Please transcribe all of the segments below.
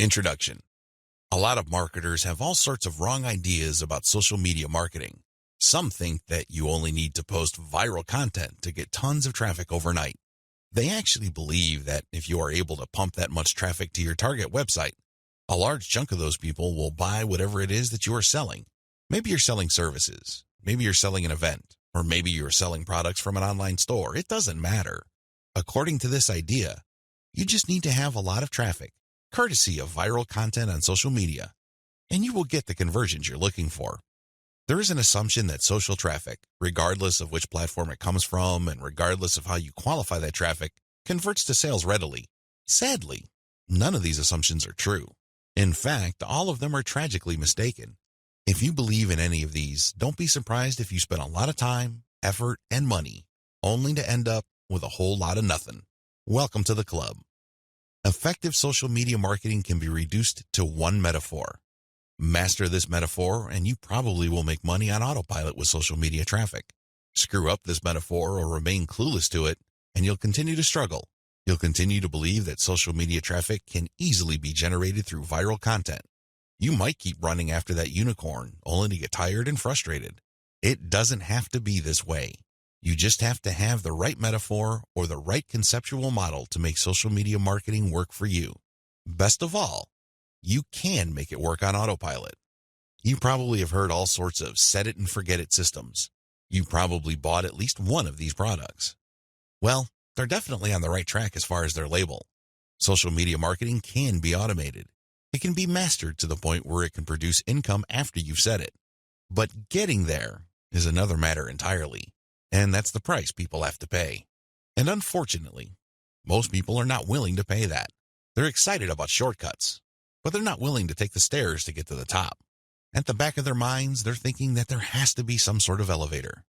Introduction. A lot of marketers have all sorts of wrong ideas about social media marketing. Some think that you only need to post viral content to get tons of traffic overnight. They actually believe that if you are able to pump that much traffic to your target website, a large chunk of those people will buy whatever it is that you are selling. Maybe you're selling services, maybe you're selling an event, or maybe you're selling products from an online store. It doesn't matter. According to this idea, you just need to have a lot of traffic, courtesy of viral content on social media, and you will get the conversions you're looking for. There is an assumption that social traffic, regardless of which platform it comes from and regardless of how you qualify that traffic, converts to sales readily. Sadly, none of these assumptions are true. In fact, all of them are tragically mistaken. If you believe in any of these, don't be surprised if you spend a lot of time, effort, and money, only to end up with a whole lot of nothing. Welcome to the club. Effective social media marketing can be reduced to one metaphor. Master this metaphor, and you probably will make money on autopilot with social media traffic. Screw up this metaphor or remain clueless to it, and you'll continue to struggle. You'll continue to believe that social media traffic can easily be generated through viral content. You might keep running after that unicorn, only to get tired and frustrated. It doesn't have to be this way. You just have to have the right metaphor or the right conceptual model to make social media marketing work for you. Best of all, you can make it work on autopilot. You probably have heard all sorts of set it and forget it systems. You probably bought at least one of these products. Well, they're definitely on the right track as far as their label. Social media marketing can be automated. It can be mastered to the point where it can produce income after you've set it. But getting there is another matter entirely, and that's the price people have to pay. And unfortunately, most people are not willing to pay that. They're excited about shortcuts, but they're not willing to take the stairs to get to the top. At the back of their minds, they're thinking that there has to be some sort of elevator.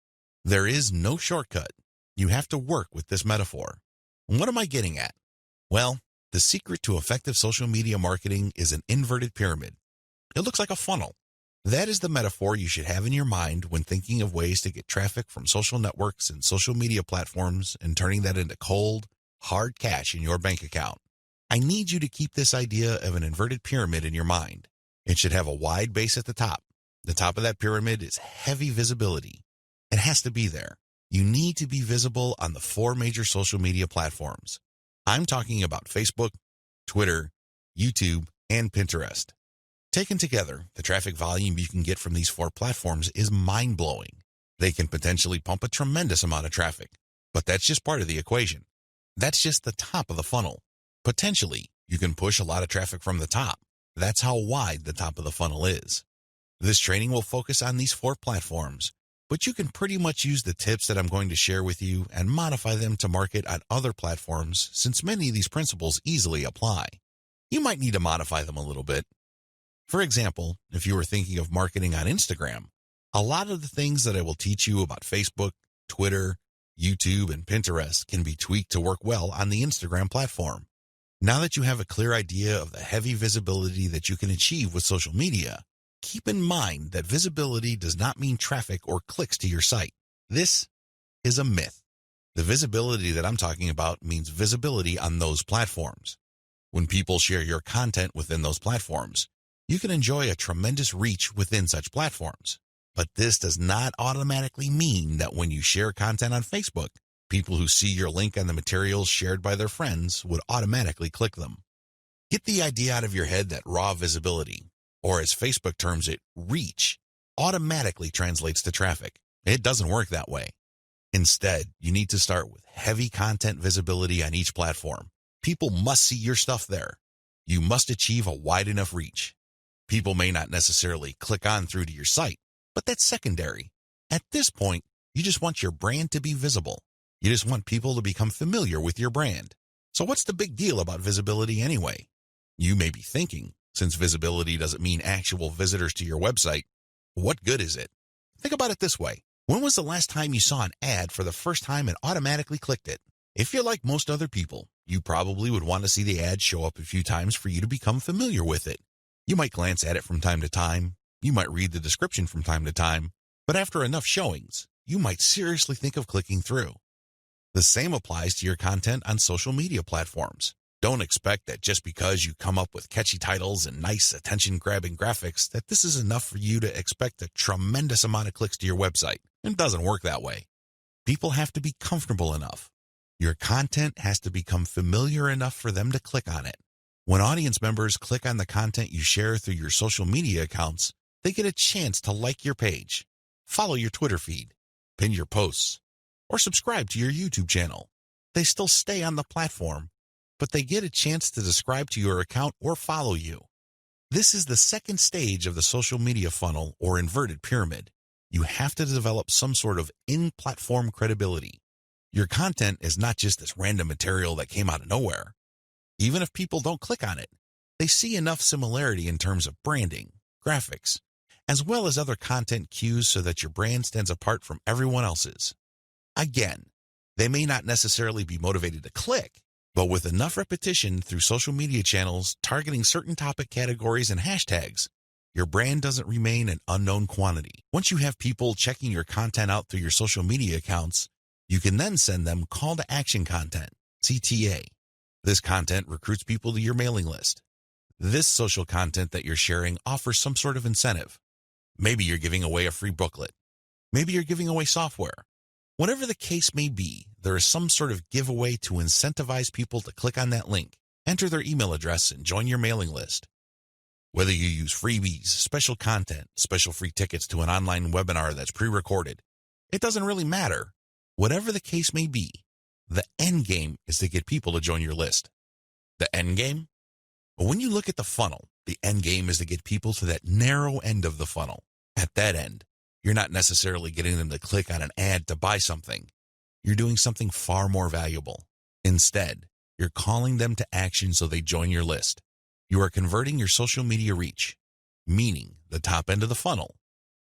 There is no shortcut. You have to work with this metaphor. And what am I getting at? Well, the secret to effective social media marketing is an inverted pyramid. It looks like a funnel. That is the metaphor you should have in your mind when thinking of ways to get traffic from social networks and social media platforms and turning that into cold, hard cash in your bank account. I need you to keep this idea of an inverted pyramid in your mind. It should have a wide base at the top. The top of that pyramid is heavy visibility. It has to be there. You need to be visible on the 4 major social media platforms. I'm talking about Facebook, Twitter, YouTube, and Pinterest. Taken together, the traffic volume you can get from these 4 platforms is mind-blowing. They can potentially pump a tremendous amount of traffic, but that's just part of the equation. That's just the top of the funnel. Potentially, you can push a lot of traffic from the top. That's how wide the top of the funnel is. This training will focus on these 4 platforms, but you can pretty much use the tips that I'm going to share with you and modify them to market on other platforms since many of these principles easily apply. You might need to modify them a little bit. For example, if you were thinking of marketing on Instagram, a lot of the things that I will teach you about Facebook, Twitter, YouTube, and Pinterest can be tweaked to work well on the Instagram platform. Now that you have a clear idea of the heavy visibility that you can achieve with social media, keep in mind that visibility does not mean traffic or clicks to your site. This is a myth. The visibility that I'm talking about means visibility on those platforms. When people share your content within those platforms, you can enjoy a tremendous reach within such platforms. But this does not automatically mean that when you share content on Facebook, people who see your link on the materials shared by their friends would automatically click them. Get the idea out of your head that raw visibility, or as Facebook terms it, reach, automatically translates to traffic. It doesn't work that way. Instead, you need to start with heavy content visibility on each platform. People must see your stuff there. You must achieve a wide enough reach. People may not necessarily click on through to your site, but that's secondary. At this point, you just want your brand to be visible. You just want people to become familiar with your brand. So what's the big deal about visibility anyway? You may be thinking, since visibility doesn't mean actual visitors to your website, what good is it? Think about it this way. When was the last time you saw an ad for the first time and automatically clicked it? If you're like most other people, you probably would want to see the ad show up a few times for you to become familiar with it. You might glance at it from time to time. You might read the description from time to time. But after enough showings, you might seriously think of clicking through. The same applies to your content on social media platforms. Don't expect that just because you come up with catchy titles and nice attention-grabbing graphics that this is enough for you to expect a tremendous amount of clicks to your website. It doesn't work that way. People have to be comfortable enough. Your content has to become familiar enough for them to click on it. When audience members click on the content you share through your social media accounts, they get a chance to like your page, follow your Twitter feed, pin your posts, or subscribe to your YouTube channel. They still stay on the platform, but they get a chance to subscribe to your account or follow you. This is the second stage of the social media funnel or inverted pyramid. You have to develop some sort of in-platform credibility. Your content is not just this random material that came out of nowhere. Even if people don't click on it, they see enough similarity in terms of branding, graphics, as well as other content cues so that your brand stands apart from everyone else's. Again, they may not necessarily be motivated to click, but with enough repetition through social media channels targeting certain topic categories and hashtags, your brand doesn't remain an unknown quantity. Once you have people checking your content out through your social media accounts, you can then send them call to action content, CTA. This content recruits people to your mailing list. This social content that you're sharing offers some sort of incentive. Maybe you're giving away a free booklet. Maybe you're giving away software. Whatever the case may be, there is some sort of giveaway to incentivize people to click on that link, enter their email address, and join your mailing list. Whether you use freebies, special content, special free tickets to an online webinar that's pre-recorded, it doesn't really matter. Whatever the case may be, the end game is to get people to join your list. The end game? But when you look at the funnel, the end game is to get people to that narrow end of the funnel. At that end, you're not necessarily getting them to click on an ad to buy something. You're doing something far more valuable. Instead, you're calling them to action so they join your list. You are converting your social media reach, meaning the top end of the funnel,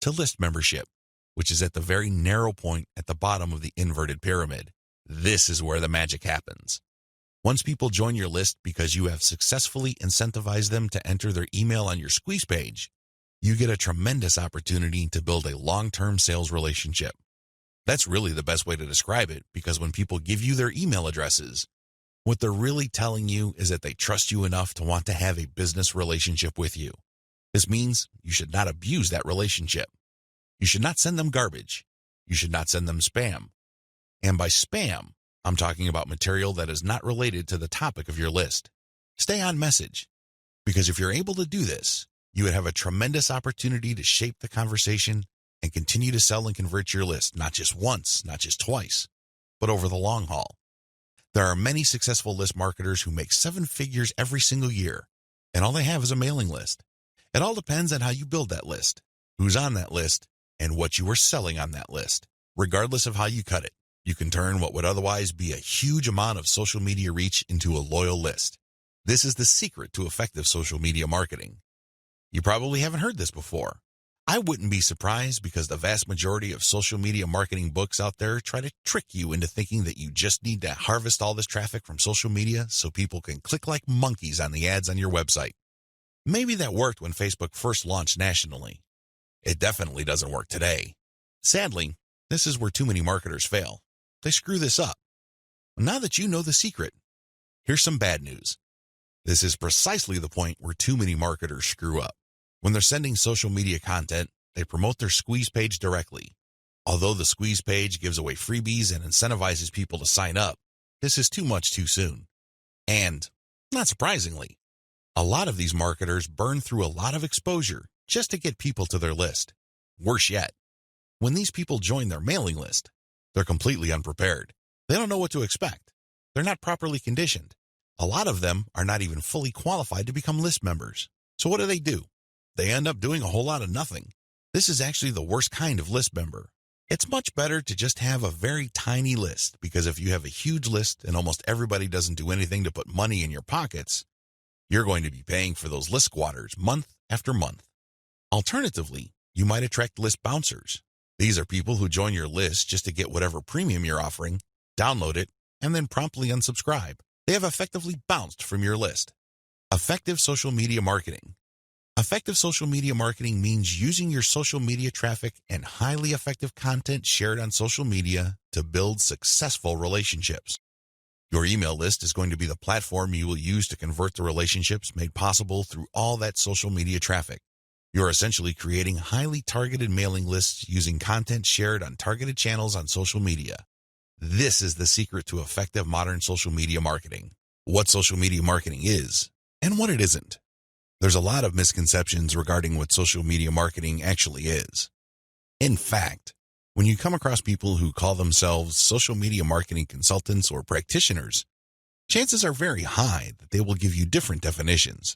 to list membership, which is at the very narrow point at the bottom of the inverted pyramid. This is where the magic happens. Once people join your list because you have successfully incentivized them to enter their email on your squeeze page, you get a tremendous opportunity to build a long-term sales relationship. That's really the best way to describe it, because when people give you their email addresses, what they're really telling you is that they trust you enough to want to have a business relationship with you. This means you should not abuse that relationship. You should not send them garbage. You should not send them spam. And by spam, I'm talking about material that is not related to the topic of your list. Stay on message, because if you're able to do this, you would have a tremendous opportunity to shape the conversation and continue to sell and convert your list, not just once, not just twice, but over the long haul. There are many successful list marketers who make 7 figures every single year, and all they have is a mailing list. It all depends on how you build that list, who's on that list, and what you are selling on that list. Regardless of how you cut it, you can turn what would otherwise be a huge amount of social media reach into a loyal list. This is the secret to effective social media marketing. You probably haven't heard this before. I wouldn't be surprised, because the vast majority of social media marketing books out there try to trick you into thinking that you just need to harvest all this traffic from social media so people can click like monkeys on the ads on your website. Maybe that worked when Facebook first launched nationally. It definitely doesn't work today. Sadly, this is where too many marketers fail. They screw this up. Now that you know the secret, here's some bad news. This is precisely the point where too many marketers screw up. When they're sending social media content, they promote their squeeze page directly. Although the squeeze page gives away freebies and incentivizes people to sign up, this is too much too soon. And, not surprisingly, a lot of these marketers burn through a lot of exposure just to get people to their list. Worse yet, when these people join their mailing list, they're completely unprepared. They don't know what to expect. They're not properly conditioned. A lot of them are not even fully qualified to become list members. So what do? They end up doing a whole lot of nothing. This is actually the worst kind of list member. It's much better to just have a very tiny list, because if you have a huge list and almost everybody doesn't do anything to put money in your pockets, you're going to be paying for those list squatters month after month. Alternatively, you might attract list bouncers. These are people who join your list just to get whatever premium you're offering, download it, and then promptly unsubscribe. They have effectively bounced from your list. Effective social media marketing. Effective social media marketing means using your social media traffic and highly effective content shared on social media to build successful relationships. Your email list is going to be the platform you will use to convert the relationships made possible through all that social media traffic. You're essentially creating highly targeted mailing lists using content shared on targeted channels on social media. This is the secret to effective modern social media marketing. What social media marketing is and what it isn't. There's a lot of misconceptions regarding what social media marketing actually is. In fact, when you come across people who call themselves social media marketing consultants or practitioners, chances are very high that they will give you different definitions.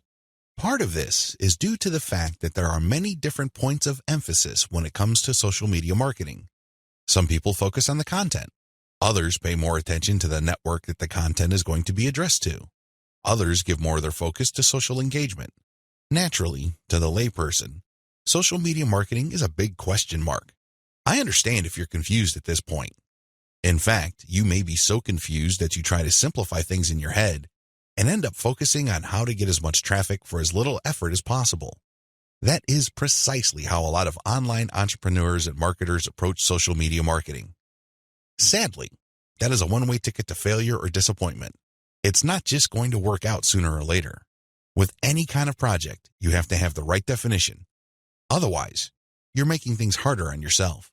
Part of this is due to the fact that there are many different points of emphasis when it comes to social media marketing. Some people focus on the content. Others pay more attention to the network that the content is going to be addressed to. Others give more of their focus to social engagement. Naturally, to the layperson, social media marketing is a big question mark. I understand if you're confused at this point. In fact, you may be so confused that you try to simplify things in your head and end up focusing on how to get as much traffic for as little effort as possible. That is precisely how a lot of online entrepreneurs and marketers approach social media marketing. Sadly, that is a one-way ticket to failure or disappointment. It's not just going to work out sooner or later. With any kind of project, you have to have the right definition. Otherwise, you're making things harder on yourself.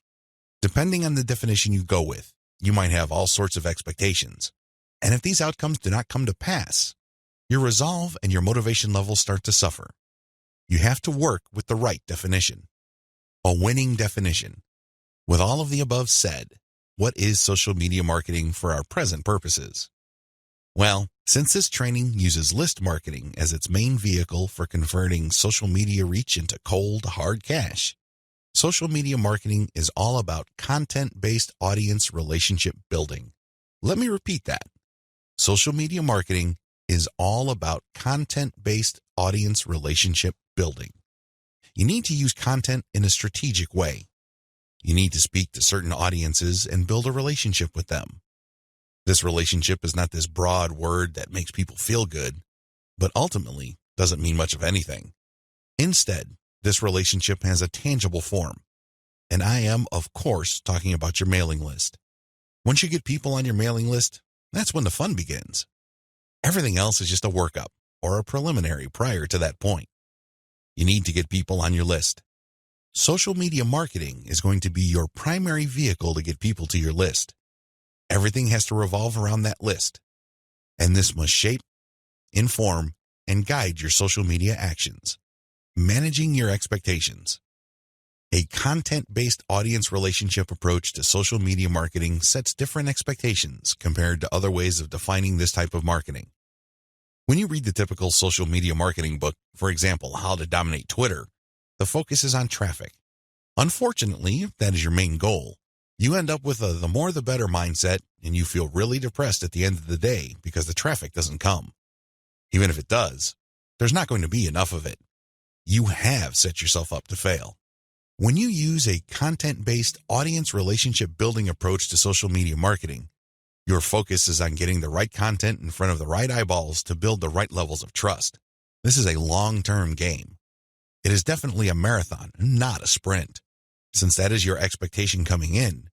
Depending on the definition you go with, you might have all sorts of expectations. And if these outcomes do not come to pass, your resolve and your motivation levels start to suffer. You have to work with the right definition. A winning definition. With all of the above said, what is social media marketing for our present purposes? Well, since this training uses list marketing as its main vehicle for converting social media reach into cold, hard cash, social media marketing is all about content-based audience relationship building. Let me repeat that. Social media marketing is all about content-based audience relationship building. You need to use content in a strategic way. You need to speak to certain audiences and build a relationship with them. This relationship is not this broad word that makes people feel good, but ultimately doesn't mean much of anything. Instead, this relationship has a tangible form. And I am, of course, talking about your mailing list. Once you get people on your mailing list, that's when the fun begins. Everything else is just a workup or a preliminary prior to that point. You need to get people on your list. Social media marketing is going to be your primary vehicle to get people to your list. Everything has to revolve around that list. And this must shape, inform, and guide your social media actions. Managing your expectations. A content-based audience relationship approach to social media marketing sets different expectations compared to other ways of defining this type of marketing. When you read the typical social media marketing book, for example, How to Dominate Twitter, the focus is on traffic. Unfortunately, if that is your main goal, you end up with a the more the better mindset and you feel really depressed at the end of the day because the traffic doesn't come. Even if it does, there's not going to be enough of it. You have set yourself up to fail. When you use a content-based audience relationship building approach to social media marketing, your focus is on getting the right content in front of the right eyeballs to build the right levels of trust. This is a long-term game. It is definitely a marathon, not a sprint. Since that is your expectation coming in,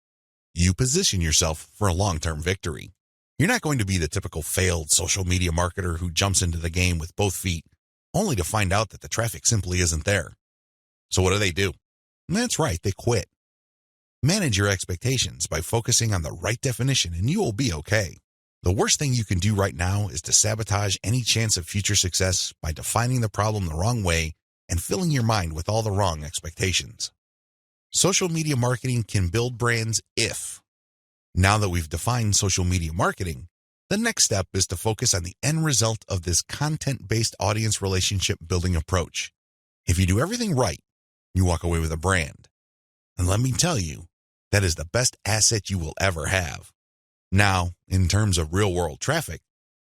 you position yourself for a long-term victory. You're not going to be the typical failed social media marketer who jumps into the game with both feet, only to find out that the traffic simply isn't there. So what do? That's right, they quit. Manage your expectations by focusing on the right definition and you will be okay. The worst thing you can do right now is to sabotage any chance of future success by defining the problem the wrong way and filling your mind with all the wrong expectations. Social media marketing can build brands if. Now that we've defined social media marketing, the next step is to focus on the end result of this content-based audience relationship building approach. If you do everything right, you walk away with a brand. And let me tell you, that is the best asset you will ever have. Now, in terms of real-world traffic,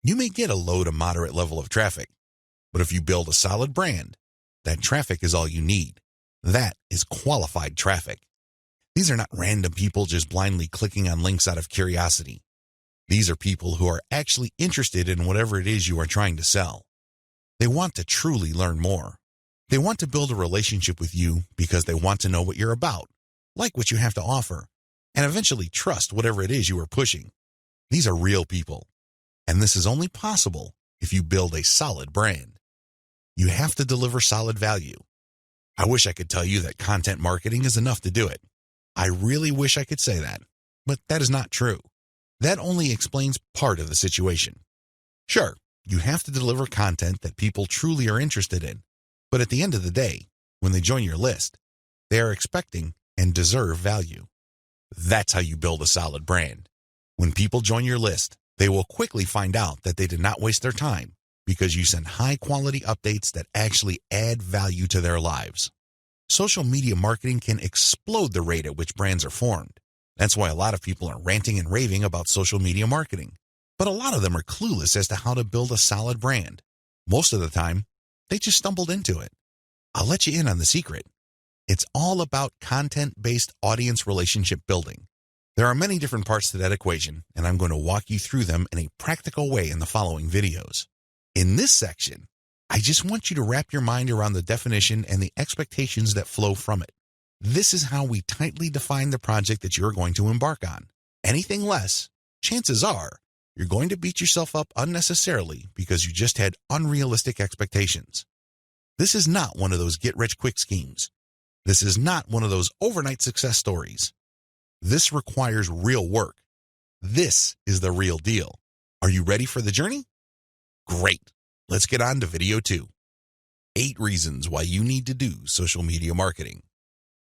you may get a low to moderate level of traffic. But if you build a solid brand, that traffic is all you need. That is qualified traffic. These are not random people just blindly clicking on links out of curiosity. These are people who are actually interested in whatever it is you are trying to sell. They want to truly learn more. They want to build a relationship with you because they want to know what you're about, like what you have to offer, and eventually trust whatever it is you are pushing. These are real people. And this is only possible if you build a solid brand. You have to deliver solid value. I wish I could tell you that content marketing is enough to do it. I really wish I could say that, but that is not true. That only explains part of the situation. Sure, you have to deliver content that people truly are interested in, but at the end of the day, when they join your list, they are expecting and deserve value. That's how you build a solid brand. When people join your list, they will quickly find out that they did not waste their time because you send high-quality updates that actually add value to their lives. Social media marketing can explode the rate at which brands are formed. That's why a lot of people are ranting and raving about social media marketing. But a lot of them are clueless as to how to build a solid brand. Most of the time, they just stumbled into it. I'll let you in on the secret. It's all about content-based audience relationship building. There are many different parts to that equation, and I'm going to walk you through them in a practical way in the following videos. In this section, I just want you to wrap your mind around the definition and the expectations that flow from it. This is how we tightly define the project that you're going to embark on. Anything less, chances are, you're going to beat yourself up unnecessarily because you just had unrealistic expectations. This is not one of those get-rich-quick schemes. This is not one of those overnight success stories. This requires real work. This is the real deal. Are you ready for the journey? Great. Let's get on to video 2. 8 reasons why you need to do social media marketing.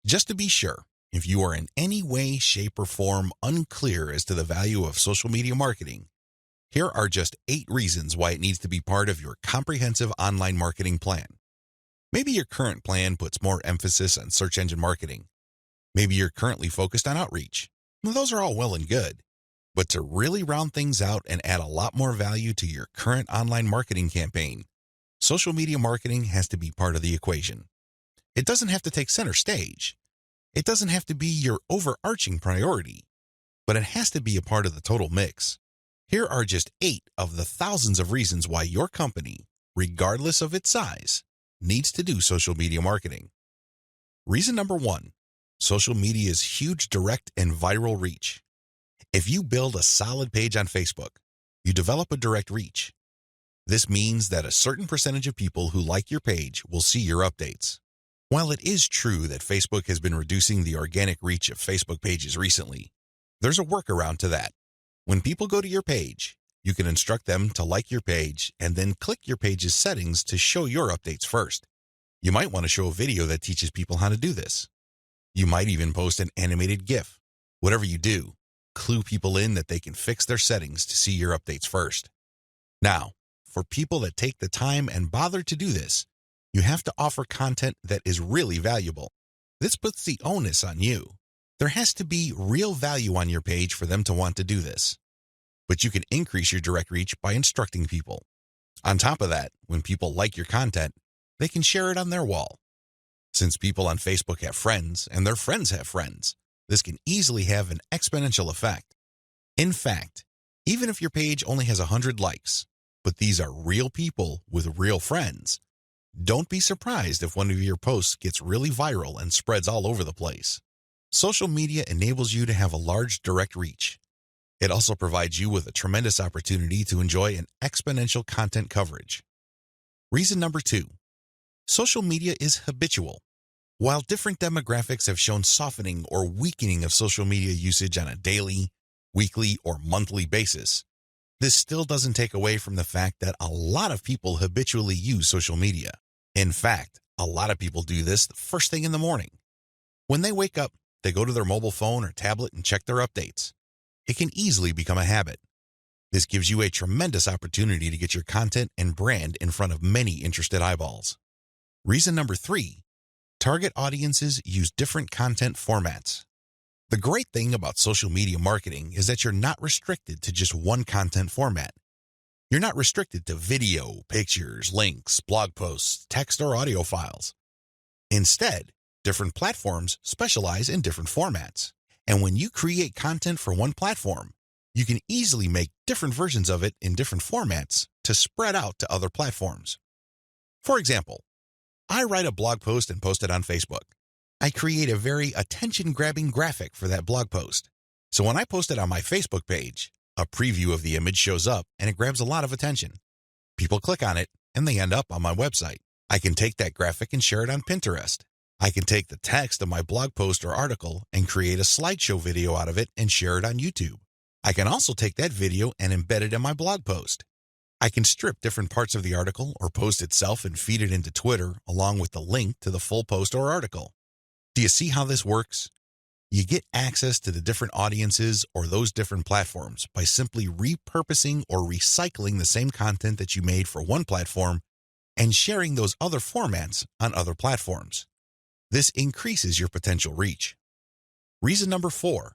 Just to be sure, if you are in any way, shape, or form unclear as to the value of social media marketing, here are just 8 reasons why it needs to be part of your comprehensive online marketing plan. Maybe your current plan puts more emphasis on search engine marketing. Maybe you're currently focused on outreach. Well, those are all well and good. But to really round things out and add a lot more value to your current online marketing campaign, social media marketing has to be part of the equation. It doesn't have to take center stage. It doesn't have to be your overarching priority, but it has to be a part of the total mix. Here are just 8 of the thousands of reasons why your company, regardless of its size, needs to do social media marketing. Reason number 1, social media's huge direct and viral reach. If you build a solid page on Facebook, you develop a direct reach. This means that a certain percentage of people who like your page will see your updates. While it is true that Facebook has been reducing the organic reach of Facebook pages recently, there's a workaround to that. When people go to your page, you can instruct them to like your page and then click your page's settings to show your updates first. You might want to show a video that teaches people how to do this. You might even post an animated GIF. Whatever you do, clue people in that they can fix their settings to see your updates first. Now, for people that take the time and bother to do this, you have to offer content that is really valuable. This puts the onus on you. There has to be real value on your page for them to want to do this. But you can increase your direct reach by instructing people. On top of that, when people like your content, they can share it on their wall. Since people on Facebook have friends and their friends have friends, this can easily have an exponential effect. In fact, even if your page only has 100 likes, but these are real people with real friends, don't be surprised if one of your posts gets really viral and spreads all over the place. Social media enables you to have a large direct reach. It also provides you with a tremendous opportunity to enjoy an exponential content coverage. Reason number 2, social media is habitual. While different demographics have shown softening or weakening of social media usage on a daily, weekly, or monthly basis, this still doesn't take away from the fact that a lot of people habitually use social media. In fact, a lot of people do this the first thing in the morning. When they wake up, they go to their mobile phone or tablet and check their updates. It can easily become a habit. This gives you a tremendous opportunity to get your content and brand in front of many interested eyeballs. Reason number 3, target audiences use different content formats. The great thing about social media marketing is that you're not restricted to just one content format. You're not restricted to video, pictures, links, blog posts, text, or audio files. Instead, different platforms specialize in different formats. And when you create content for one platform, you can easily make different versions of it in different formats to spread out to other platforms. For example, I write a blog post and post it on Facebook. I create a very attention-grabbing graphic for that blog post. So when I post it on my Facebook page, A preview of the image shows up and it grabs a lot of attention. People click on it and they end up on my website. I can take that graphic and share it on Pinterest. I can take the text of my blog post or article and create a slideshow video out of it and share it on YouTube. I can also take that video and embed it in my blog post. I can strip different parts of the article or post itself and feed it into Twitter along with the link to the full post or article. Do you see how this works? You get access to the different audiences or those different platforms by simply repurposing or recycling the same content that you made for one platform and sharing those other formats on other platforms. This increases your potential reach. Reason number 4,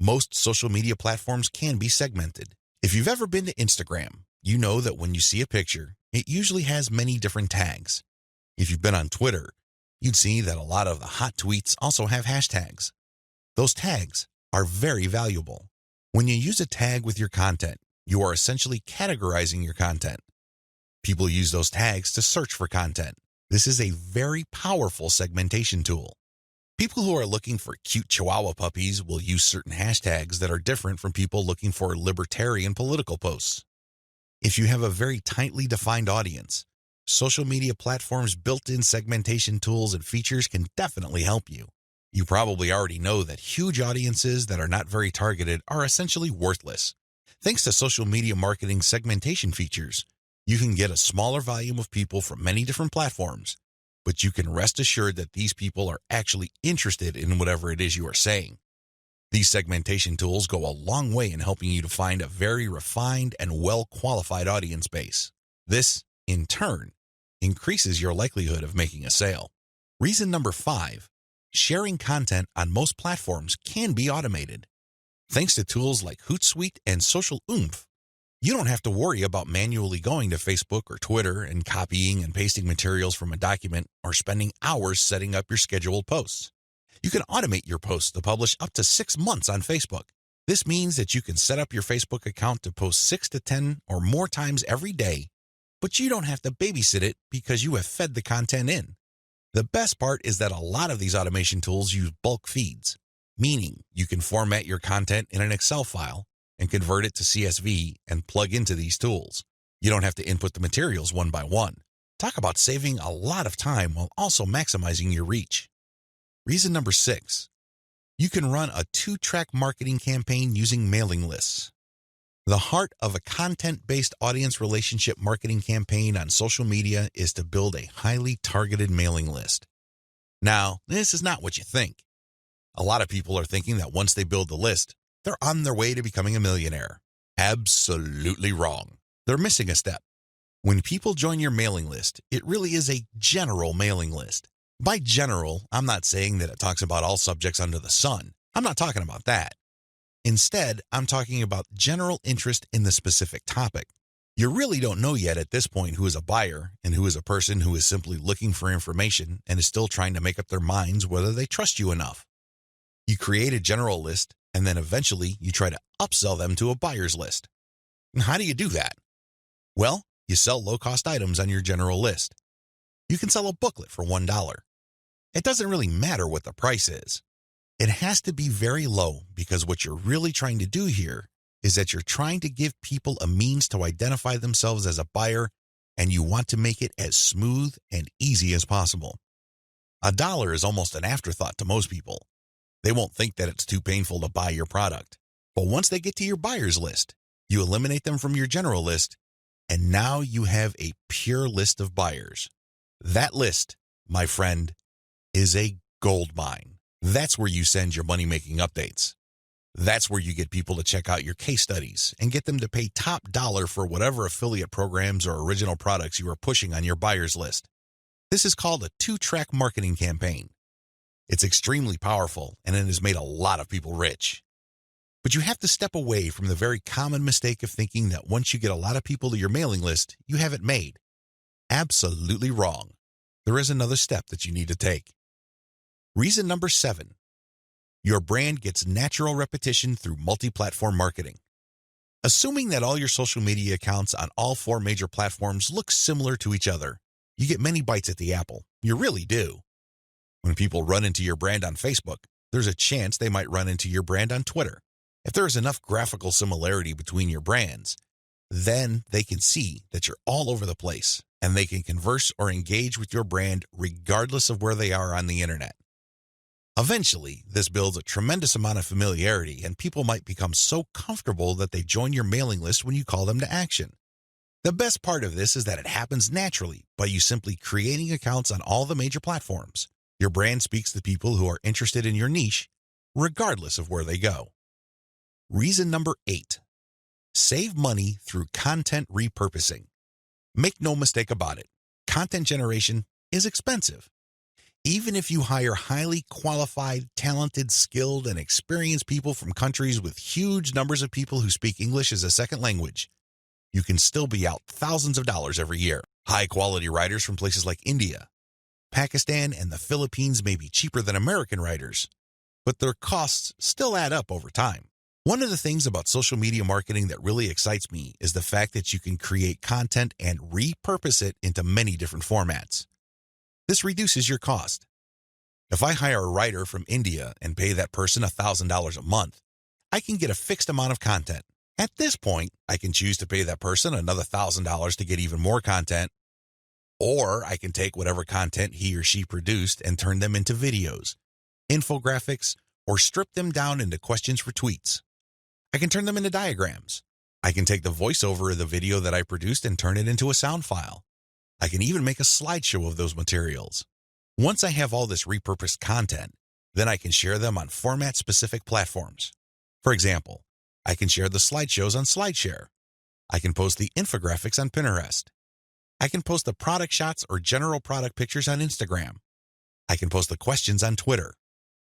most social media platforms can be segmented. If you've ever been to Instagram, you know that when you see a picture, it usually has many different tags. If you've been on Twitter, you'd see that a lot of the hot tweets also have hashtags. Those tags are very valuable. When you use a tag with your content, you are essentially categorizing your content. People use those tags to search for content. This is a very powerful segmentation tool. People who are looking for cute Chihuahua puppies will use certain hashtags that are different from people looking for libertarian political posts. If you have a very tightly defined audience, social media platforms' built-in segmentation tools and features can definitely help you. You probably already know that huge audiences that are not very targeted are essentially worthless. Thanks to social media marketing segmentation features, you can get a smaller volume of people from many different platforms, but you can rest assured that these people are actually interested in whatever it is you are saying. These segmentation tools go a long way in helping you to find a very refined and well-qualified audience base. This, in turn, increases your likelihood of making a sale. Reason number 5, sharing content on most platforms can be automated. Thanks to tools like Hootsuite and Social Oomph, you don't have to worry about manually going to Facebook or Twitter and copying and pasting materials from a document or spending hours setting up your scheduled posts. You can automate your posts to publish up to 6 months on Facebook. This means that you can set up your Facebook account to post 6 to 10 or more times every day, but you don't have to babysit it because you have fed the content in. The best part is that a lot of these automation tools use bulk feeds, meaning you can format your content in an Excel file and convert it to CSV and plug into these tools. You don't have to input the materials one by one. Talk about saving a lot of time while also maximizing your reach. Reason number 6, you can run a 2-track marketing campaign using mailing lists. The heart of a content-based audience relationship marketing campaign on social media is to build a highly targeted mailing list. Now, this is not what you think. A lot of people are thinking that once they build the list, they're on their way to becoming a millionaire. Absolutely wrong. They're missing a step. When people join your mailing list, it really is a general mailing list. By general, I'm not saying that it talks about all subjects under the sun. I'm not talking about that. Instead, I'm talking about general interest in the specific topic. You really don't know yet at this point who is a buyer and who is a person who is simply looking for information and is still trying to make up their minds whether they trust you enough. You create a general list, and then eventually you try to upsell them to a buyer's list. And how do you do that? Well, you sell low-cost items on your general list. You can sell a booklet for $1. It doesn't really matter what the price is. It has to be very low because what you're really trying to do here is that you're trying to give people a means to identify themselves as a buyer, and you want to make it as smooth and easy as possible. $1 is almost an afterthought to most people. They won't think that it's too painful to buy your product. But once they get to your buyer's list, you eliminate them from your general list, and now you have a pure list of buyers. That list, my friend, is a gold mine. That's where you send your money-making updates. That's where you get people to check out your case studies and get them to pay top dollar for whatever affiliate programs or original products you are pushing on your buyer's list. This is called a 2-track marketing campaign. It's extremely powerful, and it has made a lot of people rich. But you have to step away from the very common mistake of thinking that once you get a lot of people to your mailing list, you have it made. Absolutely wrong. There is another step that you need to take. Reason number 7, your brand gets natural repetition through multi-platform marketing. Assuming that all your social media accounts on all 4 major platforms look similar to each other, you get many bites at the apple. You really do. When people run into your brand on Facebook, there's a chance they might run into your brand on Twitter. If there is enough graphical similarity between your brands, then they can see that you're all over the place and they can converse or engage with your brand regardless of where they are on the internet. Eventually, this builds a tremendous amount of familiarity and people might become so comfortable that they join your mailing list when you call them to action. The best part of this is that it happens naturally by you simply creating accounts on all the major platforms. Your brand speaks to people who are interested in your niche, regardless of where they go. Reason number 8. Save money through content repurposing. Make no mistake about it, content generation is expensive. Even if you hire highly qualified, talented, skilled, and experienced people from countries with huge numbers of people who speak English as a second language, you can still be out thousands of dollars every year. High-quality writers from places like India, Pakistan, and the Philippines may be cheaper than American writers, but their costs still add up over time. One of the things about social media marketing that really excites me is the fact that you can create content and repurpose it into many different formats. This reduces your cost. If I hire a writer from India and pay that person $1,000 a month, I can get a fixed amount of content. At this point, I can choose to pay that person another $1,000 to get even more content, or I can take whatever content he or she produced and turn them into videos, infographics, or strip them down into questions for tweets. I can turn them into diagrams. I can take the voiceover of the video that I produced and turn it into a sound file. I can even make a slideshow of those materials. Once I have all this repurposed content, then I can share them on format-specific platforms. For example, I can share the slideshows on SlideShare. I can post the infographics on Pinterest. I can post the product shots or general product pictures on Instagram. I can post the questions on Twitter.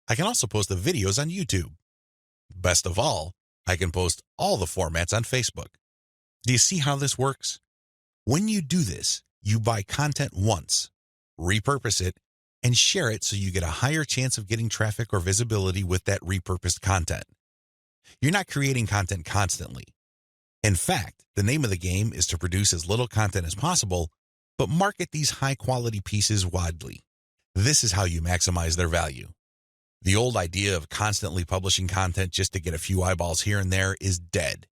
I can also post the videos on YouTube. Best of all, I can post all the formats on Facebook. Do you see how this works? When you do this, you buy content once, repurpose it, and share it so you get a higher chance of getting traffic or visibility with that repurposed content. You're not creating content constantly. In fact, the name of the game is to produce as little content as possible, but market these high-quality pieces widely. This is how you maximize their value. The old idea of constantly publishing content just to get a few eyeballs here and there is dead.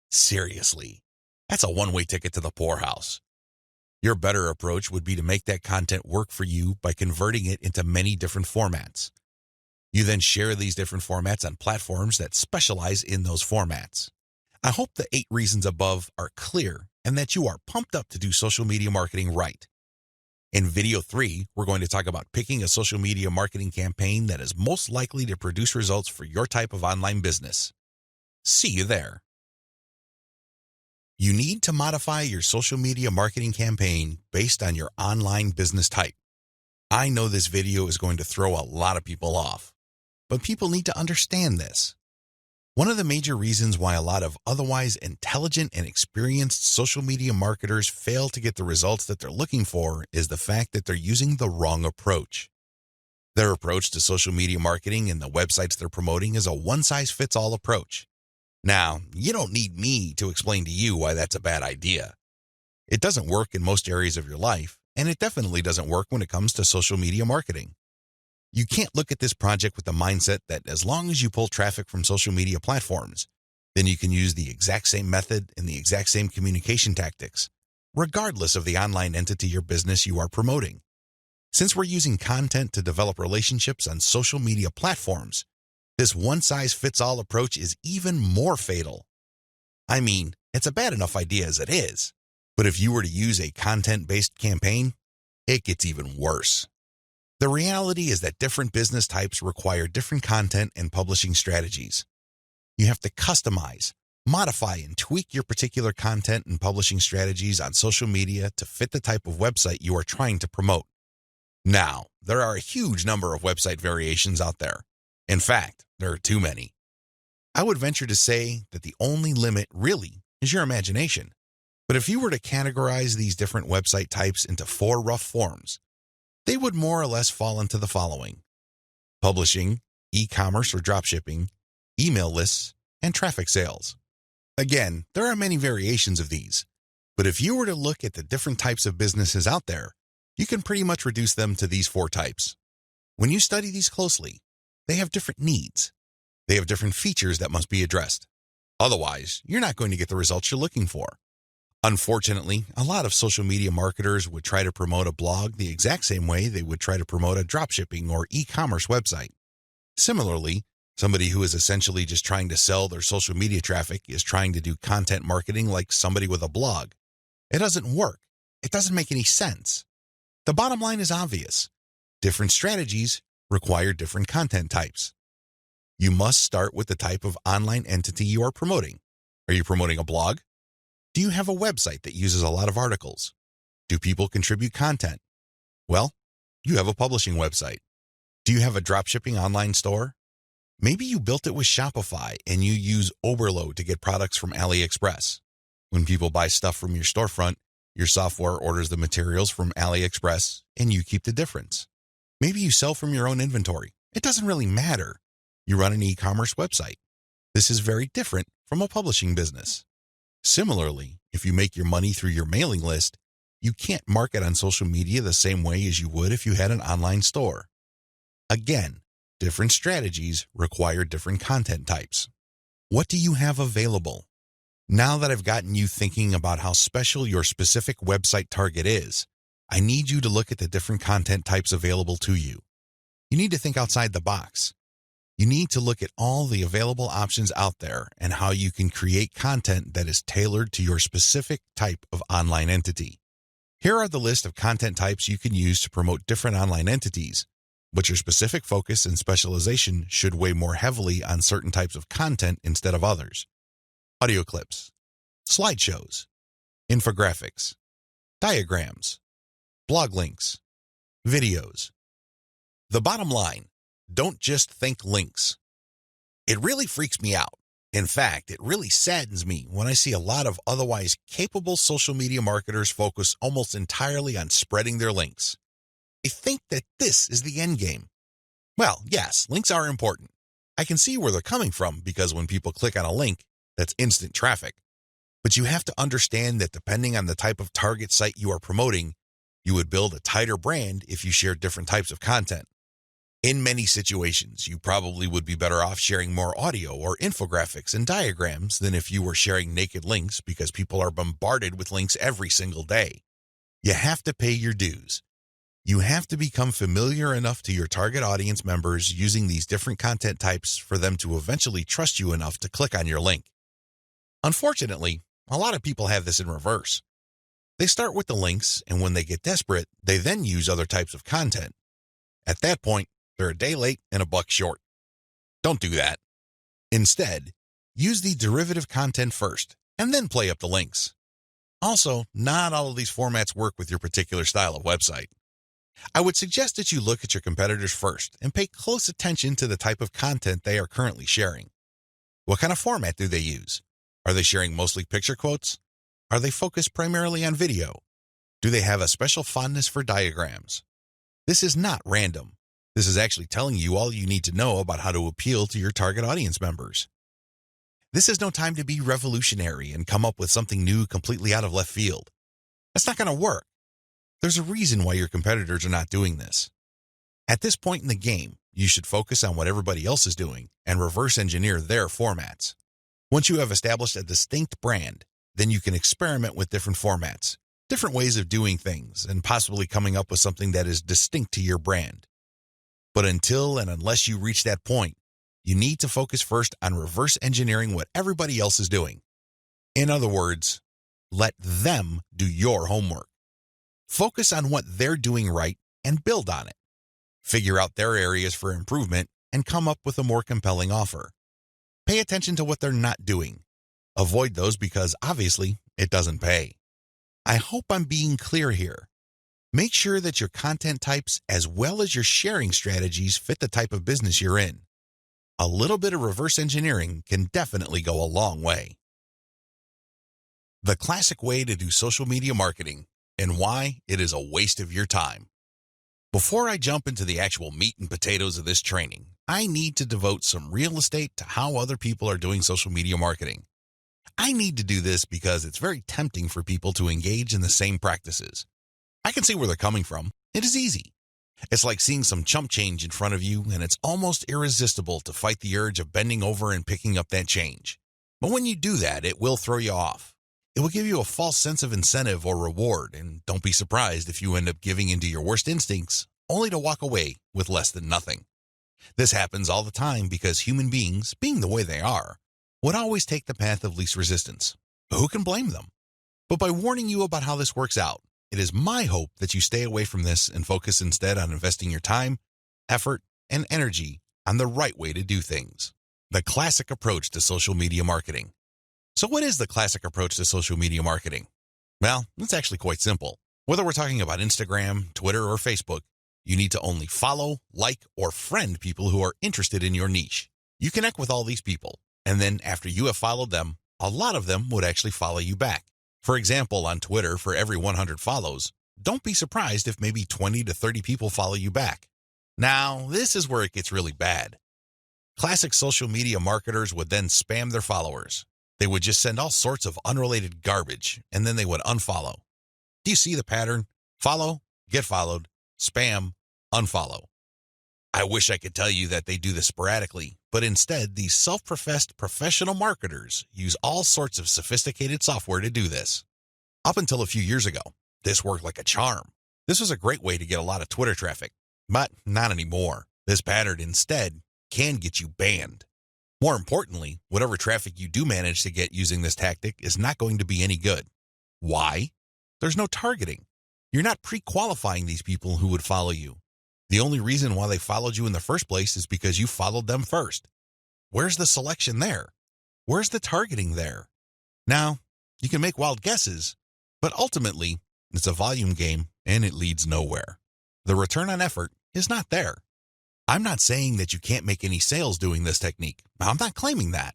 Seriously, that's a one-way ticket to the poorhouse. Your better approach would be to make that content work for you by converting it into many different formats. You then share these different formats on platforms that specialize in those formats. I hope the 8 reasons above are clear and that you are pumped up to do social media marketing right. In video 3, we're going to talk about picking a social media marketing campaign that is most likely to produce results for your type of online business. See you there. You need to modify your social media marketing campaign based on your online business type. I know this video is going to throw a lot of people off, but people need to understand this. One of the major reasons why a lot of otherwise intelligent and experienced social media marketers fail to get the results that they're looking for is the fact that they're using the wrong approach. Their approach to social media marketing and the websites they're promoting is a one-size-fits-all approach. Now, you don't need me to explain to you why that's a bad idea. It doesn't work in most areas of your life, and it definitely doesn't work when it comes to social media marketing. You can't look at this project with the mindset that as long as you pull traffic from social media platforms, then you can use the exact same method and the exact same communication tactics, regardless of the online entity or business you are promoting. Since we're using content to develop relationships on social media platforms, this one-size-fits-all approach is even more fatal. I mean, it's a bad enough idea as it is, but if you were to use a content-based campaign, it gets even worse. The reality is that different business types require different content and publishing strategies. You have to customize, modify, and tweak your particular content and publishing strategies on social media to fit the type of website you are trying to promote. Now, there are a huge number of website variations out there. In fact, there are too many. I would venture to say that the only limit really is your imagination. But if you were to categorize these different website types into 4 rough forms, they would more or less fall into the following: publishing, e-commerce or dropshipping, email lists, and traffic sales. Again, there are many variations of these, but if you were to look at the different types of businesses out there, you can pretty much reduce them to these 4 types. When you study these closely, they have different needs. They have different features that must be addressed. Otherwise, you're not going to get the results you're looking for. Unfortunately, a lot of social media marketers would try to promote a blog the exact same way they would try to promote a dropshipping or e-commerce website. Similarly, somebody who is essentially just trying to sell their social media traffic is trying to do content marketing like somebody with a blog. It doesn't work. It doesn't make any sense. The bottom line is obvious. Different strategies require different content types. You must start with the type of online entity you are promoting. Are you promoting a blog? Do you have a website that uses a lot of articles? Do people contribute content? Well, you have a publishing website. Do you have a dropshipping online store? Maybe you built it with Shopify and you use Oberlo to get products from AliExpress. When people buy stuff from your storefront, your software orders the materials from AliExpress and you keep the difference. Maybe you sell from your own inventory. It doesn't really matter. You run an e-commerce website. This is very different from a publishing business. Similarly, if you make your money through your mailing list, you can't market on social media the same way as you would if you had an online store. Again, different strategies require different content types. What do you have available? Now that I've gotten you thinking about how special your specific website target is, I need you to look at the different content types available to you. You need to think outside the box. You need to look at all the available options out there and how you can create content that is tailored to your specific type of online entity. Here are the list of content types you can use to promote different online entities, but your specific focus and specialization should weigh more heavily on certain types of content instead of others. Audio clips, slideshows, infographics, diagrams, blog links, videos. The bottom line, don't just think links. It really freaks me out. In fact, it really saddens me when I see a lot of otherwise capable social media marketers focus almost entirely on spreading their links. They think that this is the end game. Well, yes, links are important. I can see where they're coming from because when people click on a link, that's instant traffic. But you have to understand that depending on the type of target site you are promoting, you would build a tighter brand if you share different types of content. In many situations, you probably would be better off sharing more audio or infographics and diagrams than if you were sharing naked links because people are bombarded with links every single day. You have to pay your dues. You have to become familiar enough to your target audience members using these different content types for them to eventually trust you enough to click on your link. Unfortunately, a lot of people have this in reverse. They start with the links, and when they get desperate, they then use other types of content. At that point, they're a day late and a buck short. Don't do that. Instead, use the derivative content first, and then play up the links. Also, not all of these formats work with your particular style of website. I would suggest that you look at your competitors first and pay close attention to the type of content they are currently sharing. What kind of format do they use? Are they sharing mostly picture quotes? Are they focused primarily on video? Do they have a special fondness for diagrams? This is not random. This is actually telling you all you need to know about how to appeal to your target audience members. This is no time to be revolutionary and come up with something new completely out of left field. That's not going to work. There's a reason why your competitors are not doing this. At this point in the game, you should focus on what everybody else is doing and reverse engineer their formats. Once you have established a distinct brand, then you can experiment with different formats, different ways of doing things, and possibly coming up with something that is distinct to your brand. But until and unless you reach that point, you need to focus first on reverse engineering what everybody else is doing. In other words, let them do your homework. Focus on what they're doing right and build on it. Figure out their areas for improvement and come up with a more compelling offer. Pay attention to what they're not doing. Avoid those because obviously it doesn't pay. I hope I'm being clear here. Make sure that your content types as well as your sharing strategies fit the type of business you're in. A little bit of reverse engineering can definitely go a long way. The classic way to do social media marketing and why it is a waste of your time. Before I jump into the actual meat and potatoes of this training, I need to devote some real estate to how other people are doing social media marketing. I need to do this because it's very tempting for people to engage in the same practices. I can see where they're coming from. It is easy. It's like seeing some chump change in front of you, and it's almost irresistible to fight the urge of bending over and picking up that change. But when you do that, it will throw you off. It will give you a false sense of incentive or reward, and don't be surprised if you end up giving into your worst instincts, only to walk away with less than nothing. This happens all the time because human beings, being the way they are, would always take the path of least resistance. Who can blame them? But by warning you about how this works out, it is my hope that you stay away from this and focus instead on investing your time, effort, and energy on the right way to do things. The classic approach to social media marketing. So what is the classic approach to social media marketing? Well, it's actually quite simple. Whether we're talking about Instagram, Twitter, or Facebook, you need to only follow, like, or friend people who are interested in your niche. You connect with all these people, and then after you have followed them, a lot of them would actually follow you back. For example, on Twitter, for every 100 follows, don't be surprised if maybe 20 to 30 people follow you back. Now, this is where it gets really bad. Classic social media marketers would then spam their followers. They would just send all sorts of unrelated garbage, and then they would unfollow. Do you see the pattern? Follow, get followed, spam, unfollow. I wish I could tell you that they do this sporadically, but instead, these self-professed professional marketers use all sorts of sophisticated software to do this. Up until a few years ago, this worked like a charm. This was a great way to get a lot of Twitter traffic, but not anymore. This pattern instead can get you banned. More importantly, whatever traffic you do manage to get using this tactic is not going to be any good. Why? There's no targeting. You're not pre-qualifying these people who would follow you. The only reason why they followed you in the first place is because you followed them first. Where's the selection there? Where's the targeting there? Now, you can make wild guesses, but ultimately, it's a volume game and it leads nowhere. The return on effort is not there. I'm not saying that you can't make any sales doing this technique. I'm not claiming that.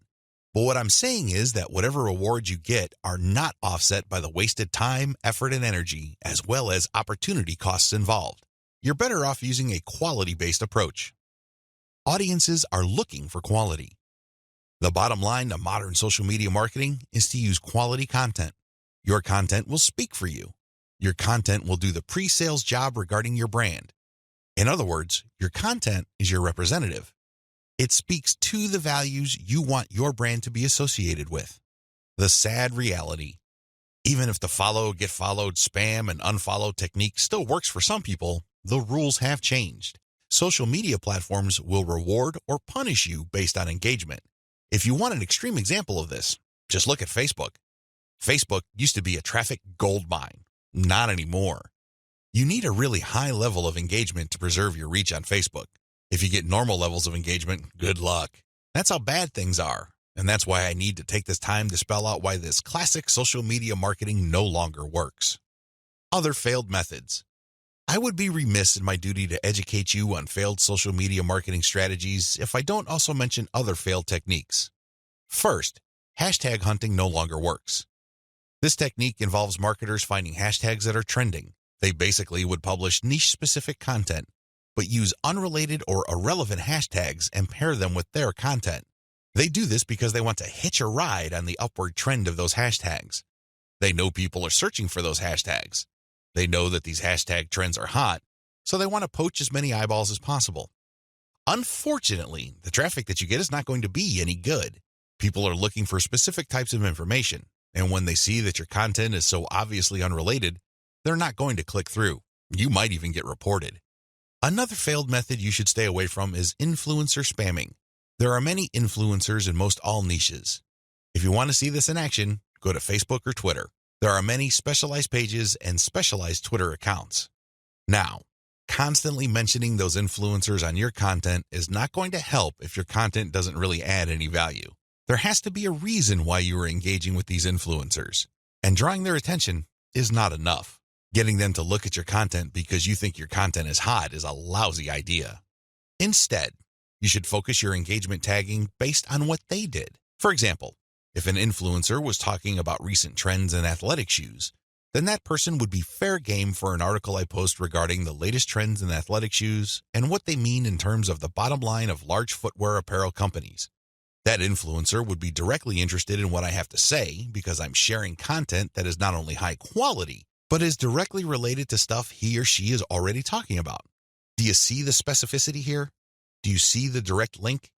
But what I'm saying is that whatever rewards you get are not offset by the wasted time, effort, and energy, as well as opportunity costs involved. You're better off using a quality-based approach. Audiences are looking for quality. The bottom line to modern social media marketing is to use quality content. Your content will speak for you. Your content will do the pre-sales job regarding your brand. In other words, your content is your representative. It speaks to the values you want your brand to be associated with. The sad reality: even if the follow, get followed, spam, and unfollow technique still works for some people, the rules have changed. Social media platforms will reward or punish you based on engagement. If you want an extreme example of this, just look at Facebook. Facebook used to be a traffic goldmine. Not anymore. You need a really high level of engagement to preserve your reach on Facebook. If you get normal levels of engagement, good luck. That's how bad things are. And that's why I need to take this time to spell out why this classic social media marketing no longer works. Other failed methods. I would be remiss in my duty to educate you on failed social media marketing strategies if I don't also mention other failed techniques. First, hashtag hunting no longer works. This technique involves marketers finding hashtags that are trending. They basically would publish niche-specific content, but use unrelated or irrelevant hashtags and pair them with their content. They do this because they want to hitch a ride on the upward trend of those hashtags. They know people are searching for those hashtags. They know that these hashtag trends are hot, so they want to poach as many eyeballs as possible. Unfortunately, the traffic that you get is not going to be any good. People are looking for specific types of information, and when they see that your content is so obviously unrelated, they're not going to click through. You might even get reported. Another failed method you should stay away from is influencer spamming. There are many influencers in most all niches. If you want to see this in action, go to Facebook or Twitter. There are many specialized pages and specialized Twitter accounts. Now, constantly mentioning those influencers on your content is not going to help if your content doesn't really add any value. There has to be a reason why you are engaging with these influencers, and drawing their attention is not enough. Getting them to look at your content because you think your content is hot is a lousy idea. Instead, you should focus your engagement tagging based on what they did. For example, if an influencer was talking about recent trends in athletic shoes, then that person would be fair game for an article I post regarding the latest trends in athletic shoes and what they mean in terms of the bottom line of large footwear apparel companies. That influencer would be directly interested in what I have to say because I'm sharing content that is not only high quality, but is directly related to stuff he or she is already talking about. Do you see the specificity here? Do you see the direct link?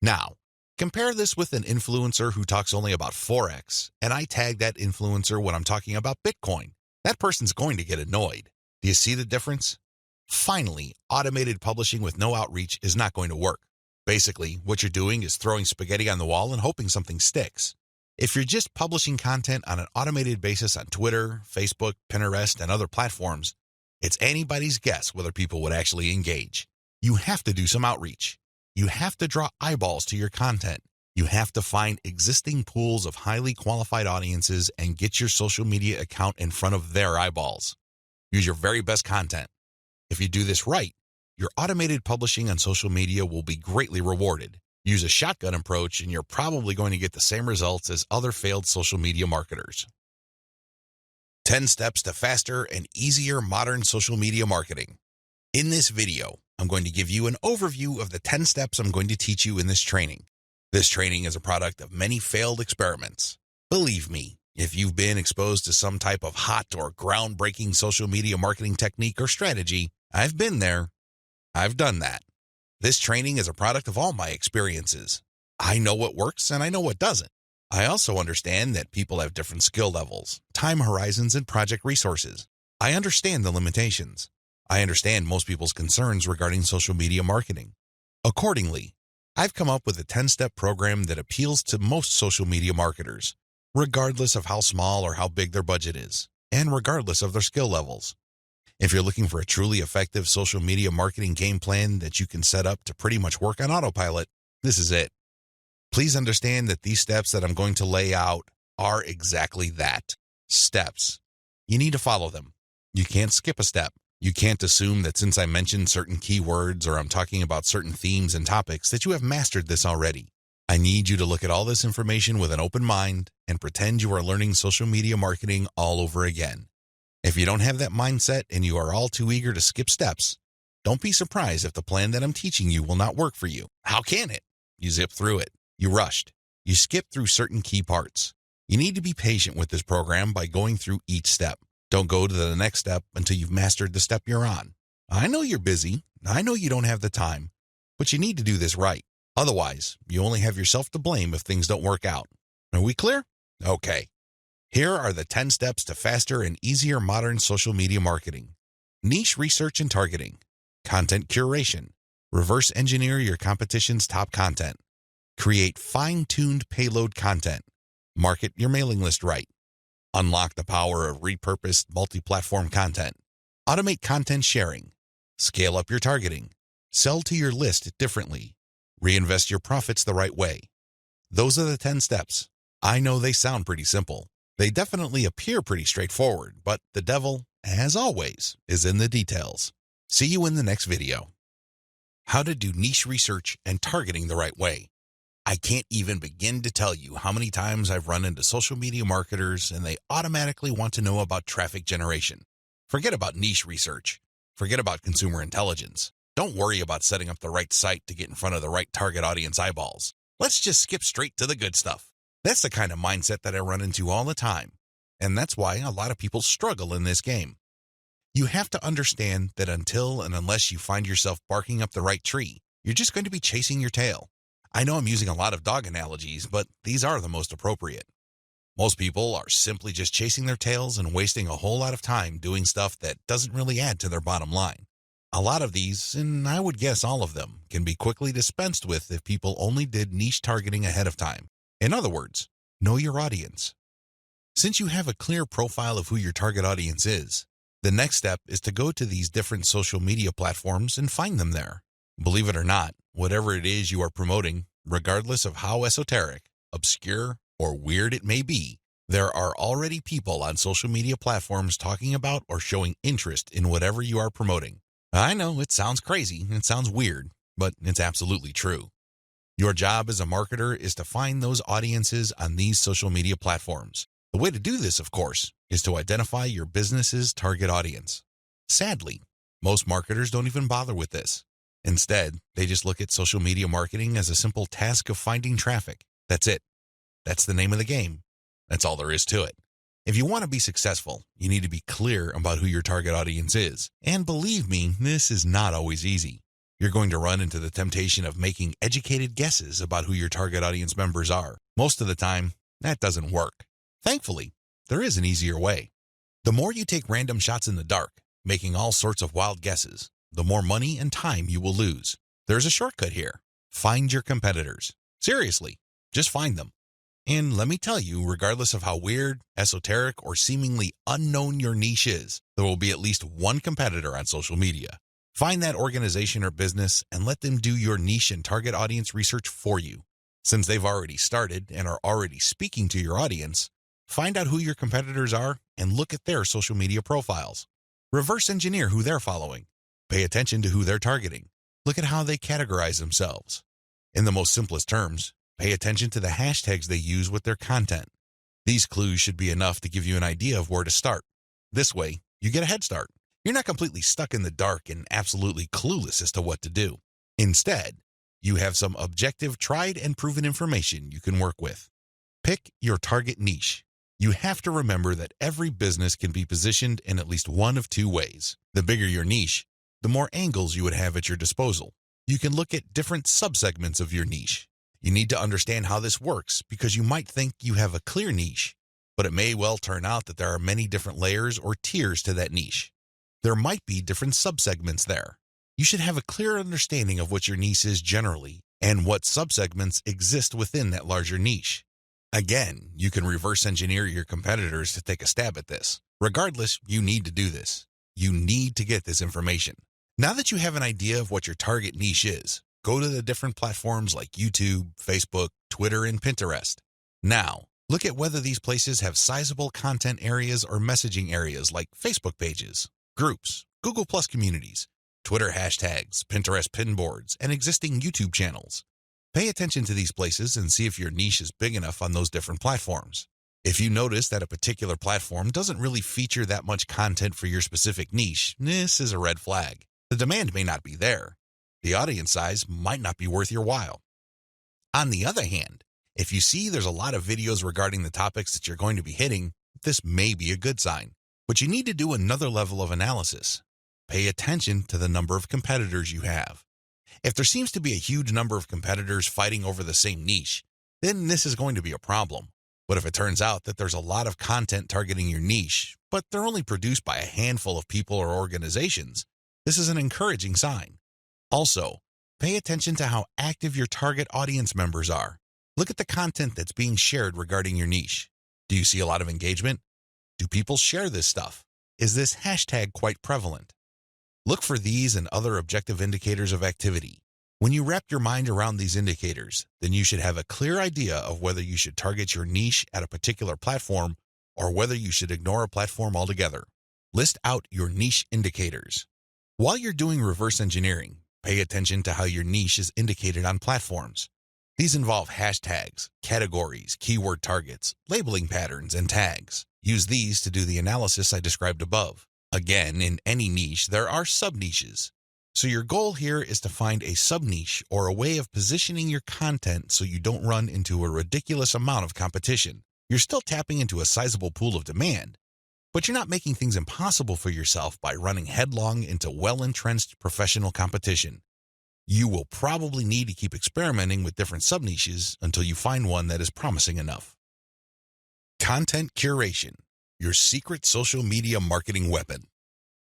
Now, compare this with an influencer who talks only about Forex, and I tag that influencer when I'm talking about Bitcoin. That person's going to get annoyed. Do you see the difference? Finally, automated publishing with no outreach is not going to work. Basically, what you're doing is throwing spaghetti on the wall and hoping something sticks. If you're just publishing content on an automated basis on Twitter, Facebook, Pinterest, and other platforms, it's anybody's guess whether people would actually engage. You have to do some outreach. You have to draw eyeballs to your content. You have to find existing pools of highly qualified audiences and get your social media account in front of their eyeballs. Use your very best content. If you do this right, your automated publishing on social media will be greatly rewarded. Use a shotgun approach and you're probably going to get the same results as other failed social media marketers. 10 steps to faster and easier modern social media marketing. In this video, I'm going to give you an overview of the 10 steps I'm going to teach you in this training. This training is a product of many failed experiments. Believe me, if you've been exposed to some type of hot or groundbreaking social media marketing technique or strategy, I've been there. I've done that. This training is a product of all my experiences. I know what works and I know what doesn't. I also understand that people have different skill levels, time horizons, and project resources. I understand the limitations. I understand most people's concerns regarding social media marketing. Accordingly, I've come up with a 10-step program that appeals to most social media marketers, regardless of how small or how big their budget is, and regardless of their skill levels. If you're looking for a truly effective social media marketing game plan that you can set up to pretty much work on autopilot, this is it. Please understand that these steps that I'm going to lay out are exactly that, steps. You need to follow them. You can't skip a step. You can't assume that since I mentioned certain keywords or I'm talking about certain themes and topics that you have mastered this already. I need you to look at all this information with an open mind and pretend you are learning social media marketing all over again. If you don't have that mindset and you are all too eager to skip steps, don't be surprised if the plan that I'm teaching you will not work for you. How can it? You zip through it. You rushed. You skipped through certain key parts. You need to be patient with this program by going through each step. Don't go to the next step until you've mastered the step you're on. I know you're busy. I know you don't have the time, but you need to do this right. Otherwise, you only have yourself to blame if things don't work out. Are we clear? Okay. Here are the 10 steps to faster and easier modern social media marketing. Niche research and targeting. Content curation. Reverse engineer your competition's top content. Create fine-tuned payload content. Market your mailing list right. Unlock the power of repurposed multi-platform content. Automate content sharing. Scale up your targeting. Sell to your list differently. Reinvest your profits the right way. Those are the 10 steps. I know they sound pretty simple. They definitely appear pretty straightforward, but the devil, as always, is in the details. See you in the next video. How to do niche research and targeting the right way. I can't even begin to tell you how many times I've run into social media marketers and they automatically want to know about traffic generation. Forget about niche research. Forget about consumer intelligence. Don't worry about setting up the right site to get in front of the right target audience eyeballs. Let's just skip straight to the good stuff. That's the kind of mindset that I run into all the time. And that's why a lot of people struggle in this game. You have to understand that until and unless you find yourself barking up the right tree, you're just going to be chasing your tail. I know I'm using a lot of dog analogies, but these are the most appropriate. Most people are simply just chasing their tails and wasting a whole lot of time doing stuff that doesn't really add to their bottom line. A lot of these, and I would guess all of them, can be quickly dispensed with if people only did niche targeting ahead of time. In other words, know your audience. Since you have a clear profile of who your target audience is, the next step is to go to these different social media platforms and find them there. Believe it or not, whatever it is you are promoting, regardless of how esoteric, obscure, or weird it may be, there are already people on social media platforms talking about or showing interest in whatever you are promoting. I know it sounds crazy, it sounds weird, but it's absolutely true. Your job as a marketer is to find those audiences on these social media platforms. The way to do this, of course, is to identify your business's target audience. Sadly, most marketers don't even bother with this. Instead, they just look at social media marketing as a simple task of finding traffic. That's it. That's the name of the game. That's all there is to it. If you want to be successful, you need to be clear about who your target audience is. And believe me, this is not always easy. You're going to run into the temptation of making educated guesses about who your target audience members are. Most of the time, that doesn't work. Thankfully, there is an easier way. The more you take random shots in the dark, making all sorts of wild guesses, the more money and time you will lose. There's a shortcut here. Find your competitors. Seriously, just find them. And let me tell you, regardless of how weird, esoteric, or seemingly unknown your niche is, there will be at least one competitor on social media. Find that organization or business and let them do your niche and target audience research for you. Since they've already started and are already speaking to your audience, find out who your competitors are and look at their social media profiles. Reverse engineer who they're following. Pay attention to who they're targeting. Look at how they categorize themselves. In the most simplest terms, pay attention to the hashtags they use with their content. These clues should be enough to give you an idea of where to start. This way, you get a head start. You're not completely stuck in the dark and absolutely clueless as to what to do. Instead, you have some objective, tried and proven information you can work with. Pick your target niche. You have to remember that every business can be positioned in at least one of two ways. The bigger your niche, the more angles you would have at your disposal. You can look at different subsegments of your niche. You need to understand how this works because you might think you have a clear niche, but it may well turn out that there are many different layers or tiers to that niche. There might be different subsegments there. You should have a clear understanding of what your niche is generally and what subsegments exist within that larger niche. Again, you can reverse engineer your competitors to take a stab at this. Regardless, you need to do this. You need to get this information. Now that you have an idea of what your target niche is, go to the different platforms like YouTube, Facebook, Twitter, and Pinterest. Now, look at whether these places have sizable content areas or messaging areas like Facebook pages, groups, Google Plus communities, Twitter hashtags, Pinterest pinboards, and existing YouTube channels. Pay attention to these places and see if your niche is big enough on those different platforms. If you notice that a particular platform doesn't really feature that much content for your specific niche, this is a red flag. The demand may not be there. The audience size might not be worth your while. On the other hand, if you see there's a lot of videos regarding the topics that you're going to be hitting, this may be a good sign. But you need to do another level of analysis. Pay attention to the number of competitors you have. If there seems to be a huge number of competitors fighting over the same niche, then this is going to be a problem. But if it turns out that there's a lot of content targeting your niche, but they're only produced by a handful of people or organizations, this is an encouraging sign. Also, pay attention to how active your target audience members are. Look at the content that's being shared regarding your niche. Do you see a lot of engagement? Do people share this stuff? Is this hashtag quite prevalent? Look for these and other objective indicators of activity. When you wrap your mind around these indicators, then you should have a clear idea of whether you should target your niche at a particular platform or whether you should ignore a platform altogether. List out your niche indicators. While you're doing reverse engineering, pay attention to how your niche is indicated on platforms. These involve hashtags, categories, keyword targets, labeling patterns, and tags. Use these to do the analysis I described above. Again, in any niche, there are sub-niches. So your goal here is to find a sub-niche or a way of positioning your content so you don't run into a ridiculous amount of competition. You're still tapping into a sizable pool of demand, but you're not making things impossible for yourself by running headlong into well-entrenched professional competition. You will probably need to keep experimenting with different sub-niches until you find one that is promising enough. Content curation, your secret social media marketing weapon.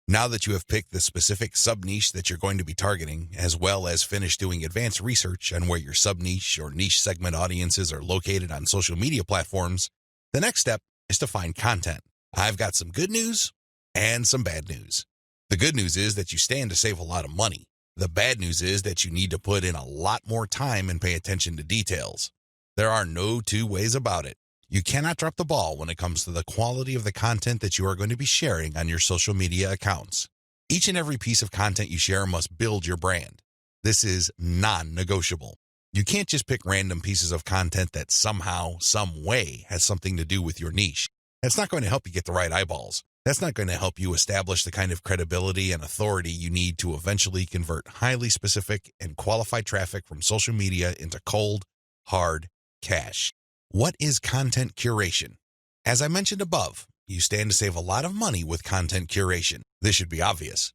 Now that you have picked the specific sub-niche that you're going to be targeting, as well as finished doing advanced research on where your sub-niche or niche segment audiences are located on social media platforms, the next step is to find content. I've got some good news and some bad news. The good news is that you stand to save a lot of money. The bad news is that you need to put in a lot more time and pay attention to details. There are no two ways about it. You cannot drop the ball when it comes to the quality of the content that you are going to be sharing on your social media accounts. Each and every piece of content you share must build your brand. This is non-negotiable. You can't just pick random pieces of content that somehow, some way has something to do with your niche. That's not going to help you get the right eyeballs. That's not going to help you establish the kind of credibility and authority you need to eventually convert highly specific and qualified traffic from social media into cold, hard cash. What is content curation? As I mentioned above, you stand to save a lot of money with content curation. This should be obvious.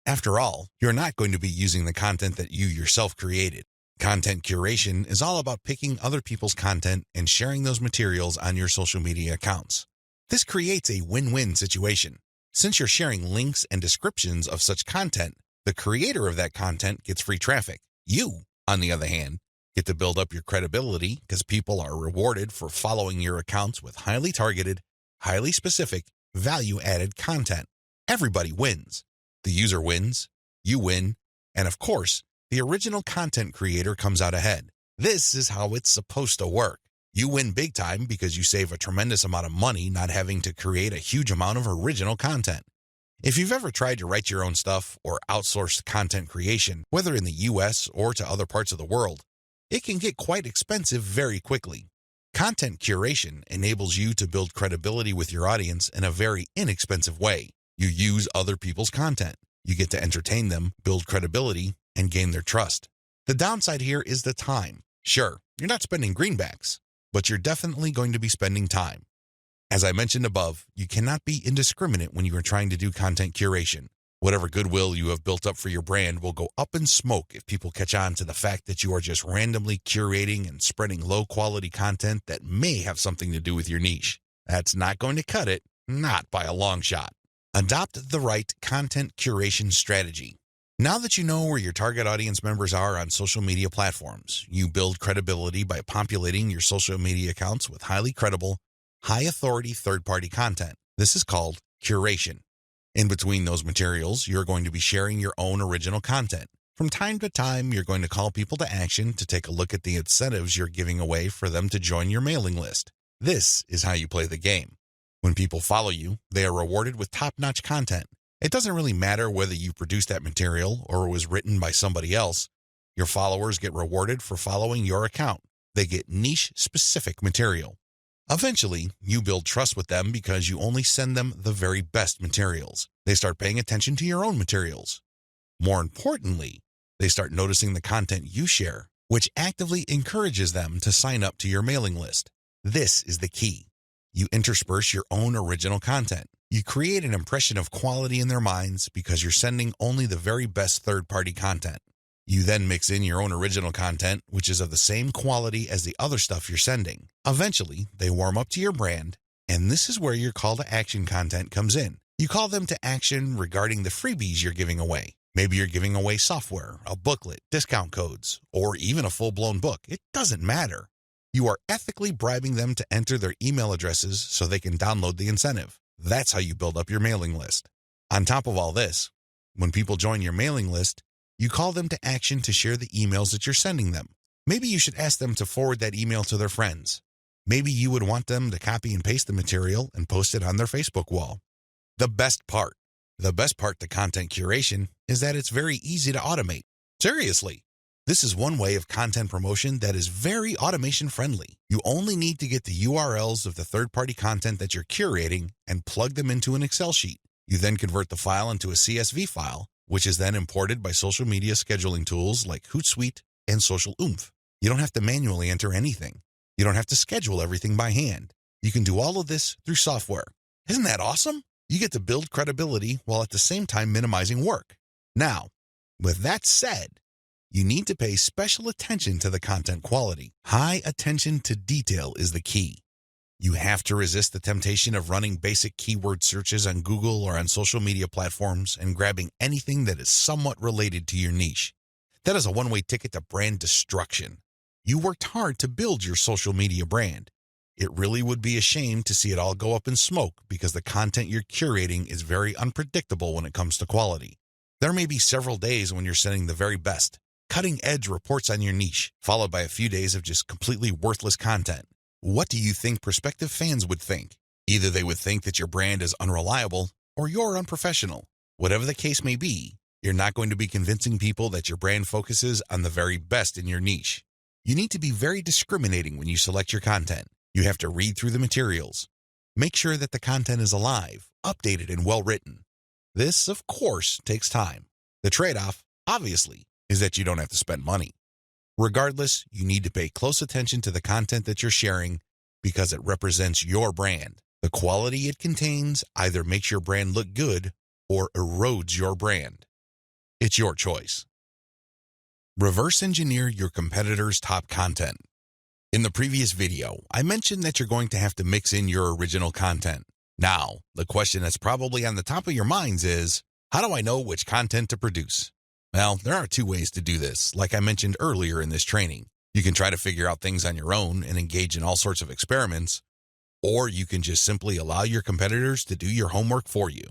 After all, you're not going to be using the content that you yourself created. Content curation is all about picking other people's content and sharing those materials on your social media accounts. This creates a win-win situation. Since you're sharing links and descriptions of such content, the creator of that content gets free traffic. You, on the other hand, get to build up your credibility because people are rewarded for following your accounts with highly targeted, highly specific, value-added content. Everybody wins. The user wins, you win, and of course, the original content creator comes out ahead. This is how it's supposed to work. You win big time because you save a tremendous amount of money not having to create a huge amount of original content. If you've ever tried to write your own stuff or outsource content creation, whether in the US or to other parts of the world, it can get quite expensive very quickly. Content curation enables you to build credibility with your audience in a very inexpensive way. You use other people's content. You get to entertain them, build credibility, and gain their trust. The downside here is the time. Sure, you're not spending greenbacks, but you're definitely going to be spending time. As I mentioned above, you cannot be indiscriminate when you are trying to do content curation. Whatever goodwill you have built up for your brand will go up in smoke if people catch on to the fact that you are just randomly curating and spreading low-quality content that may have something to do with your niche. That's not going to cut it, not by a long shot. Adopt the right content curation strategy. Now that you know where your target audience members are on social media platforms, you build credibility by populating your social media accounts with highly credible, high-authority third-party content. This is called curation. In between those materials, you're going to be sharing your own original content. From time to time, you're going to call people to action to take a look at the incentives you're giving away for them to join your mailing list. This is how you play the game. When people follow you, they are rewarded with top-notch content. It doesn't really matter whether you produced that material or it was written by somebody else. Your followers get rewarded for following your account. They get niche-specific material. Eventually, you build trust with them because you only send them the very best materials. They start paying attention to your own materials. More importantly, they start noticing the content you share, which actively encourages them to sign up to your mailing list. This is the key. You intersperse your own original content. You create an impression of quality in their minds because you're sending only the very best third-party content. You then mix in your own original content, which is of the same quality as the other stuff you're sending. Eventually, they warm up to your brand, and this is where your call to action content comes in. You call them to action regarding the freebies you're giving away. Maybe you're giving away software, a booklet, discount codes, or even a full-blown book. It doesn't matter. You are ethically bribing them to enter their email addresses so they can download the incentive. That's how you build up your mailing list. On top of all this, when people join your mailing list, you call them to action to share the emails that you're sending them. Maybe you should ask them to forward that email to their friends. Maybe you would want them to copy and paste the material and post it on their Facebook wall. The best part to content curation is that it's very easy to automate. Seriously, this is one way of content promotion that is very automation friendly. You only need to get the URLs of the third-party content that you're curating and plug them into an Excel sheet. You then convert the file into a CSV file, which is then imported by social media scheduling tools like Hootsuite and Social Oomph. You don't have to manually enter anything. You don't have to schedule everything by hand. You can do all of this through software. Isn't that awesome? You get to build credibility while at the same time minimizing work. Now, with that said, you need to pay special attention to the content quality. High attention to detail is the key. You have to resist the temptation of running basic keyword searches on Google or on social media platforms and grabbing anything that is somewhat related to your niche. That is a one-way ticket to brand destruction. You worked hard to build your social media brand. It really would be a shame to see it all go up in smoke because the content you're curating is very unpredictable when it comes to quality. There may be several days when you're sending the very best, cutting-edge reports on your niche, followed by a few days of just completely worthless content. What do you think prospective fans would think? Either they would think that your brand is unreliable or you're unprofessional. Whatever the case may be, you're not going to be convincing people that your brand focuses on the very best in your niche. You need to be very discriminating when you select your content. You have to read through the materials. Make sure that the content is alive, updated, and well-written. This, of course, takes time. The trade-off, obviously, is that you don't have to spend money. Regardless, you need to pay close attention to the content that you're sharing because it represents your brand. The quality it contains either makes your brand look good or erodes your brand. It's your choice. Reverse engineer your competitors' top content. In the previous video, I mentioned that you're going to have to mix in your original content. Now, the question that's probably on the top of your minds is, how do I know which content to produce? Well, there are two ways to do this, like I mentioned earlier in this training. You can try to figure out things on your own and engage in all sorts of experiments, or you can just simply allow your competitors to do your homework for you.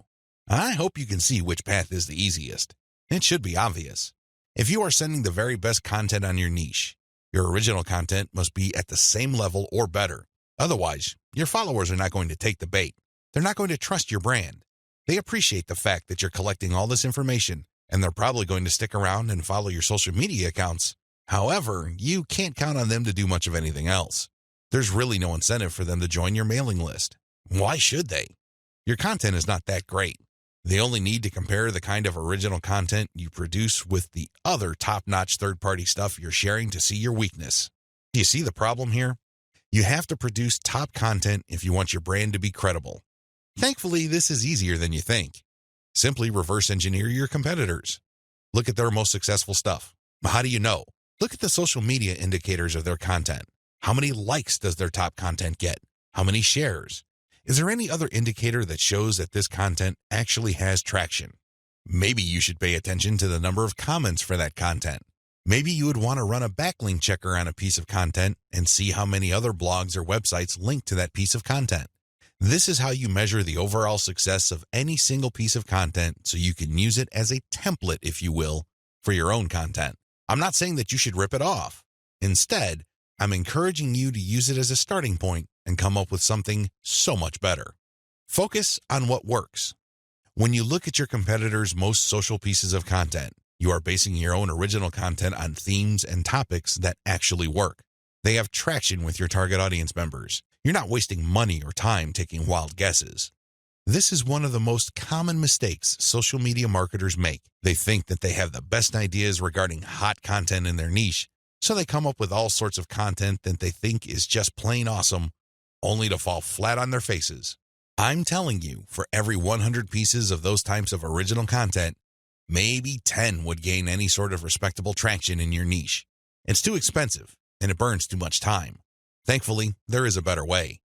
I hope you can see which path is the easiest. It should be obvious. If you are sending the very best content on your niche, your original content must be at the same level or better. Otherwise, your followers are not going to take the bait. They're not going to trust your brand. They appreciate the fact that you're collecting all this information, and they're probably going to stick around and follow your social media accounts. However, you can't count on them to do much of anything else. There's really no incentive for them to join your mailing list. Why should they? Your content is not that great. They only need to compare the kind of original content you produce with the other top-notch third-party stuff you're sharing to see your weakness. Do you see the problem here? You have to produce top content if you want your brand to be credible. Thankfully, this is easier than you think. Simply reverse engineer your competitors. Look at their most successful stuff. How do you know? Look at the social media indicators of their content. How many likes does their top content get? How many shares? Is there any other indicator that shows that this content actually has traction? Maybe you should pay attention to the number of comments for that content. Maybe you would want to run a backlink checker on a piece of content and see how many other blogs or websites link to that piece of content. This is how you measure the overall success of any single piece of content so you can use it as a template, if you will, for your own content. I'm not saying that you should rip it off. Instead, I'm encouraging you to use it as a starting point and come up with something so much better. Focus on what works. When you look at your competitors' most social pieces of content, you are basing your own original content on themes and topics that actually work. They have traction with your target audience members. You're not wasting money or time taking wild guesses. This is one of the most common mistakes social media marketers make. They think that they have the best ideas regarding hot content in their niche, so they come up with all sorts of content that they think is just plain awesome, only to fall flat on their faces. I'm telling you, for every 100 pieces of those types of original content, maybe 10 would gain any sort of respectable traction in your niche. It's too expensive, and it burns too much time. Thankfully, there is a better way.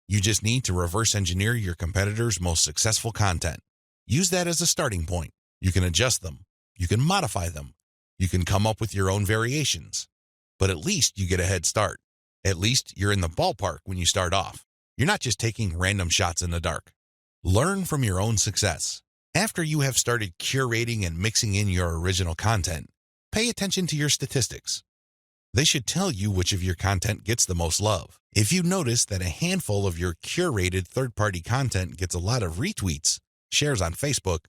You just need to reverse engineer your competitors' most successful content. Use that as a starting point. You can adjust them. You can modify them. You can come up with your own variations. But at least you get a head start. At least you're in the ballpark when you start off. You're not just taking random shots in the dark. Learn from your own success. After you have started curating and mixing in your original content, pay attention to your statistics. They should tell you which of your content gets the most love. If you notice that a handful of your curated third-party content gets a lot of retweets, shares on Facebook,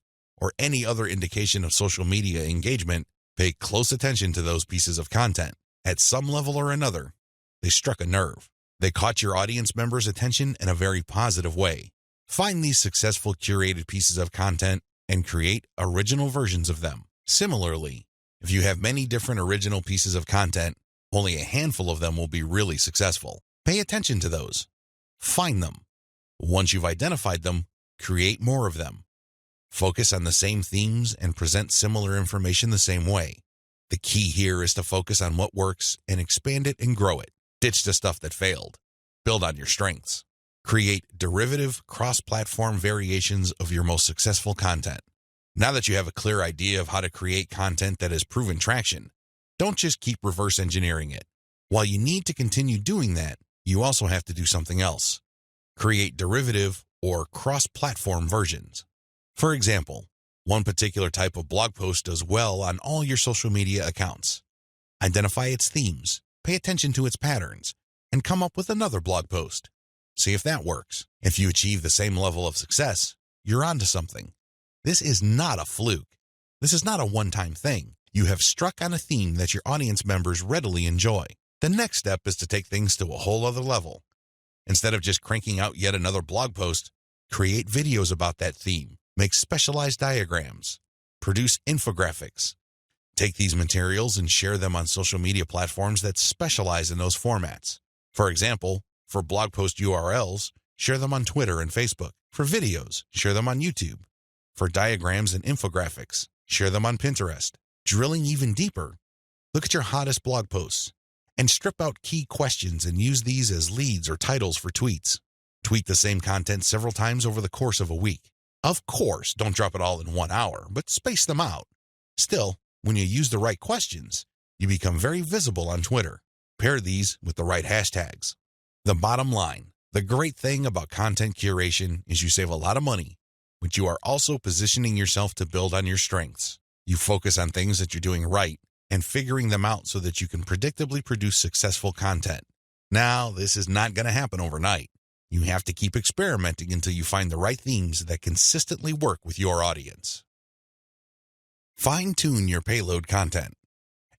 or any other indication of social media engagement, pay close attention to those pieces of content. At some level or another, they struck a nerve. They caught your audience members' attention in a very positive way. Find these successful curated pieces of content and create original versions of them. Similarly, if you have many different original pieces of content, only a handful of them will be really successful. Pay attention to those. Find them. Once you've identified them, create more of them. Focus on the same themes and present similar information the same way. The key here is to focus on what works and expand it and grow it. Ditch the stuff that failed. Build on your strengths. Create derivative, cross-platform variations of your most successful content. Now that you have a clear idea of how to create content that has proven traction, don't just keep reverse engineering it. While you need to continue doing that, you also have to do something else. Create derivative or cross-platform versions. For example, one particular type of blog post does well on all your social media accounts. Identify its themes, pay attention to its patterns, and come up with another blog post. See if that works. If you achieve the same level of success, you're onto something. This is not a fluke. This is not a one-time thing. You have struck on a theme that your audience members readily enjoy. The next step is to take things to a whole other level. Instead of just cranking out yet another blog post, create videos about that theme, make specialized diagrams, produce infographics. Take these materials and share them on social media platforms that specialize in those formats. For example, for blog post URLs, share them on Twitter and Facebook. For videos, share them on YouTube. For diagrams and infographics, share them on Pinterest. Drilling even deeper, look at your hottest blog posts and strip out key questions and use these as leads or titles for tweets. Tweet the same content several times over the course of a week. Of course, don't drop it all in 1 hour, but space them out. Still, when you use the right questions, you become very visible on Twitter. Pair these with the right hashtags. The bottom line, the great thing about content curation is you save a lot of money, but you are also positioning yourself to build on your strengths. You focus on things that you're doing right and figuring them out so that you can predictably produce successful content. Now, this is not going to happen overnight. You have to keep experimenting until you find the right themes that consistently work with your audience. Fine-tune your payload content.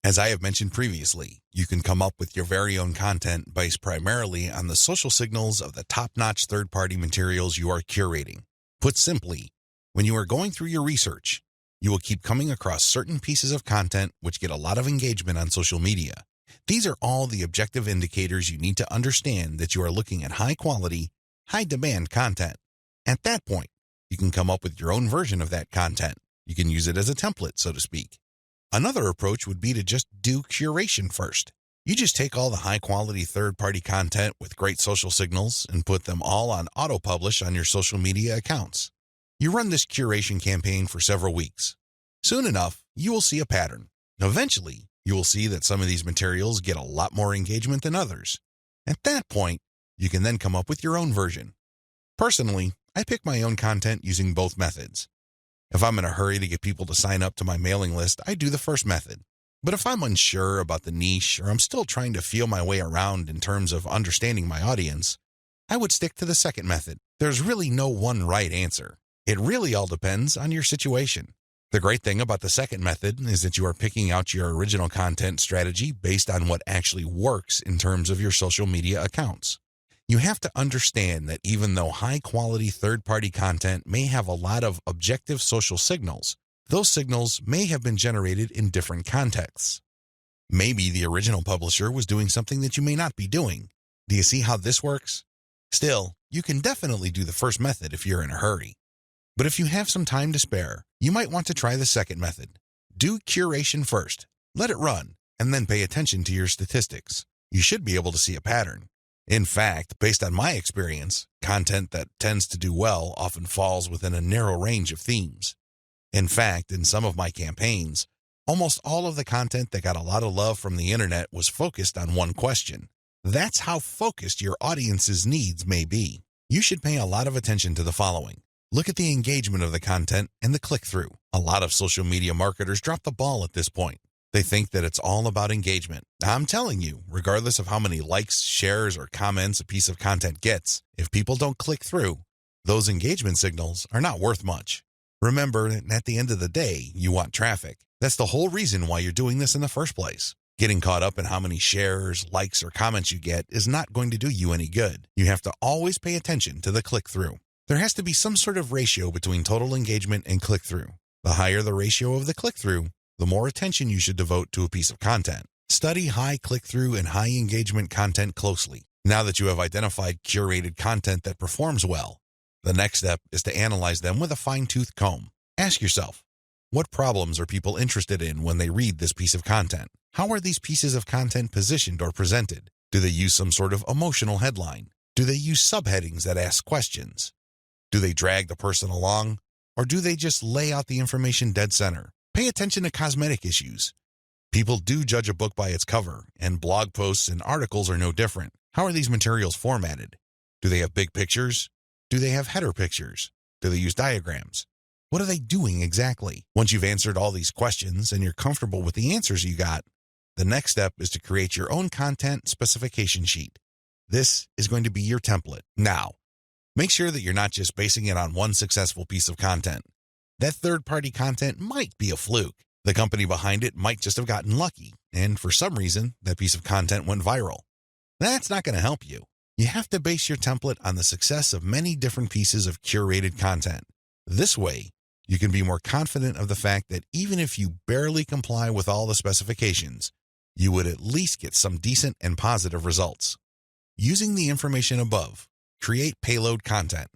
As I have mentioned previously, you can come up with your very own content based primarily on the social signals of the top-notch third-party materials you are curating. Put simply, when you are going through your research, you will keep coming across certain pieces of content which get a lot of engagement on social media. These are all the objective indicators you need to understand that you are looking at high-quality, high-demand content. At that point, you can come up with your own version of that content. You can use it as a template, so to speak. Another approach would be to just do curation first. You just take all the high-quality third-party content with great social signals and put them all on auto-publish on your social media accounts. You run this curation campaign for several weeks. Soon enough, you will see a pattern. Eventually, you will see that some of these materials get a lot more engagement than others. At that point, you can then come up with your own version. Personally, I pick my own content using both methods. If I'm in a hurry to get people to sign up to my mailing list, I do the first method. But if I'm unsure about the niche or I'm still trying to feel my way around in terms of understanding my audience, I would stick to the second method. There's really no one right answer. It really all depends on your situation. The great thing about the second method is that you are picking out your original content strategy based on what actually works in terms of your social media accounts. You have to understand that even though high-quality third-party content may have a lot of objective social signals, those signals may have been generated in different contexts. Maybe the original publisher was doing something that you may not be doing. Do you see how this works? Still, you can definitely do the first method if you're in a hurry. But if you have some time to spare, you might want to try the second method. Do curation first, let it run, and then pay attention to your statistics. You should be able to see a pattern. In fact, based on my experience, content that tends to do well often falls within a narrow range of themes. In fact, in some of my campaigns, almost all of the content that got a lot of love from the internet was focused on one question. That's how focused your audience's needs may be. You should pay a lot of attention to the following. Look at the engagement of the content and the click-through. A lot of social media marketers drop the ball at this point. They think that it's all about engagement. I'm telling you, regardless of how many likes, shares, or comments a piece of content gets, if people don't click through, those engagement signals are not worth much. Remember, at the end of the day, you want traffic. That's the whole reason why you're doing this in the first place. Getting caught up in how many shares, likes, or comments you get is not going to do you any good. You have to always pay attention to the click-through. There has to be some sort of ratio between total engagement and click-through. The higher the ratio of the click-through, the more attention you should devote to a piece of content. Study high click-through and high engagement content closely. Now that you have identified curated content that performs well, the next step is to analyze them with a fine-tooth comb. Ask yourself, what problems are people interested in when they read this piece of content? How are these pieces of content positioned or presented? Do they use some sort of emotional headline? Do they use subheadings that ask questions? Do they drag the person along? Or do they just lay out the information dead center? Pay attention to cosmetic issues. People do judge a book by its cover, and blog posts and articles are no different. How are these materials formatted? Do they have big pictures? Do they have header pictures? Do they use diagrams? What are they doing exactly? Once you've answered all these questions and you're comfortable with the answers you got, the next step is to create your own content specification sheet. This is going to be your template. Now, make sure that you're not just basing it on one successful piece of content. That third-party content might be a fluke. The company behind it might just have gotten lucky, and for some reason, that piece of content went viral. That's not going to help you. You have to base your template on the success of many different pieces of curated content. This way, you can be more confident of the fact that even if you barely comply with all the specifications, you would at least get some decent and positive results. Using the information above, Create payload content.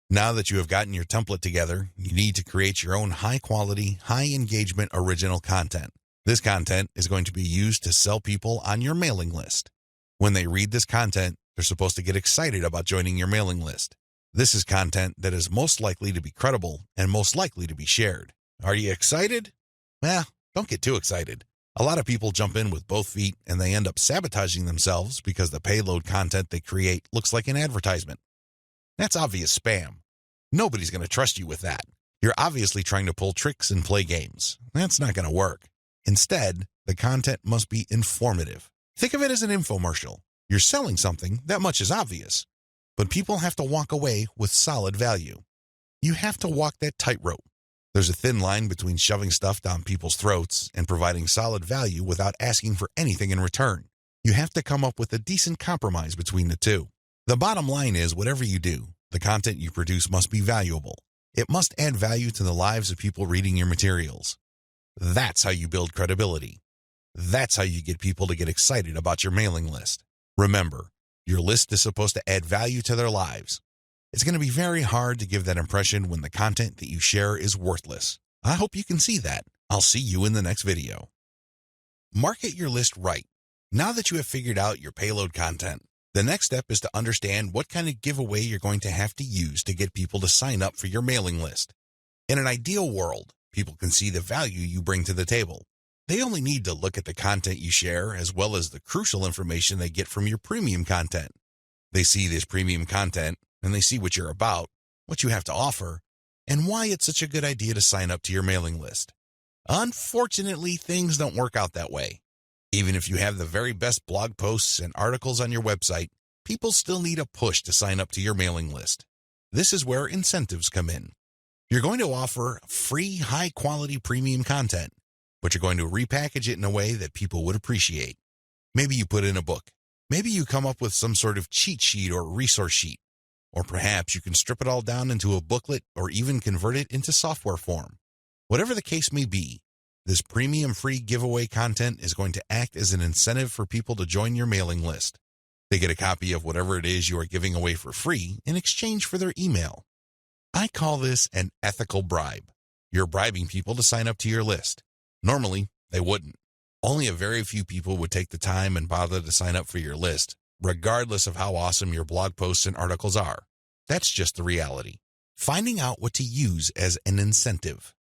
Now that you have gotten your template together, you need to create your own high-quality, high-engagement original content. This content is going to be used to sell people on your mailing list. When they read this content, they're supposed to get excited about joining your mailing list. This is content that is most likely to be credible and most likely to be shared. Are you excited? Well, don't get too excited. A lot of people jump in with both feet and they end up sabotaging themselves because the payload content they create looks like an advertisement. That's obvious spam. Nobody's going to trust you with that. You're obviously trying to pull tricks and play games. That's not going to work. Instead, the content must be informative. Think of it as an infomercial. You're selling something, that much is obvious. But people have to walk away with solid value. You have to walk that tightrope. There's a thin line between shoving stuff down people's throats and providing solid value without asking for anything in return. You have to come up with a decent compromise between the two. The bottom line is, whatever you do, the content you produce must be valuable. It must add value to the lives of people reading your materials. That's how you build credibility. That's how you get people to get excited about your mailing list. Remember, your list is supposed to add value to their lives. It's going to be very hard to give that impression when the content that you share is worthless. I hope you can see that. I'll see you in the next video. Market your list right. Now that you have figured out your payload content, the next step is to understand what kind of giveaway you're going to have to use to get people to sign up for your mailing list. In an ideal world, people can see the value you bring to the table. They only need to look at the content you share as well as the crucial information they get from your premium content. They see this premium content and they see what you're about, what you have to offer, and why it's such a good idea to sign up to your mailing list. Unfortunately, things don't work out that way. Even if you have the very best blog posts and articles on your website, people still need a push to sign up to your mailing list. This is where incentives come in. You're going to offer free, high-quality premium content, but you're going to repackage it in a way that people would appreciate. Maybe you put in a book. Maybe you come up with some sort of cheat sheet or resource sheet. Or perhaps you can strip it all down into a booklet or even convert it into software form. Whatever the case may be, this premium free giveaway content is going to act as an incentive for people to join your mailing list. They get a copy of whatever it is you are giving away for free in exchange for their email. I call this an ethical bribe. You're bribing people to sign up to your list. Normally, they wouldn't. Only a very few people would take the time and bother to sign up for your list, regardless of how awesome your blog posts and articles are. That's just the reality. Finding out what to use as an incentive.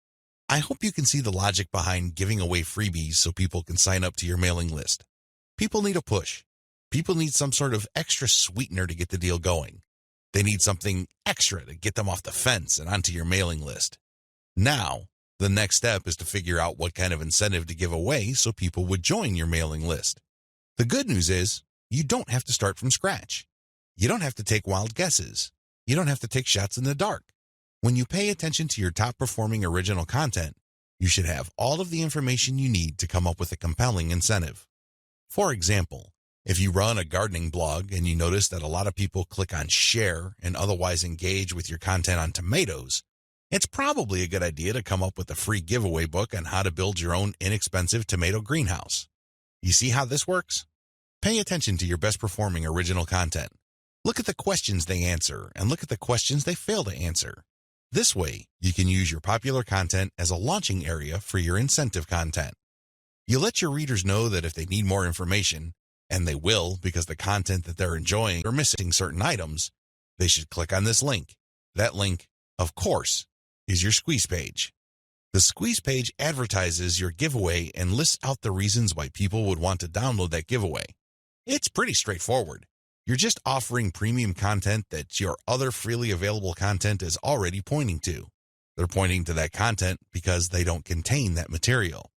I hope you can see the logic behind giving away freebies so people can sign up to your mailing list. People need a push. People need some sort of extra sweetener to get the deal going. They need something extra to get them off the fence and onto your mailing list. Now, the next step is to figure out what kind of incentive to give away so people would join your mailing list. The good news is, you don't have to start from scratch. You don't have to take wild guesses. You don't have to take shots in the dark. When you pay attention to your top-performing original content, you should have all of the information you need to come up with a compelling incentive. For example, if you run a gardening blog and you notice that a lot of people click on share and otherwise engage with your content on tomatoes, it's probably a good idea to come up with a free giveaway book on how to build your own inexpensive tomato greenhouse. You see how this works? Pay attention to your best-performing original content. Look at the questions they answer and look at the questions they fail to answer. This way, you can use your popular content as a launching area for your incentive content. You let your readers know that if they need more information, and they will because the content that they're enjoying or missing certain items, they should click on this link. That link, of course, is your squeeze page. The squeeze page advertises your giveaway and lists out the reasons why people would want to download that giveaway. It's pretty straightforward. You're just offering premium content that your other freely available content is already pointing to. They're pointing to that content because they don't contain that material.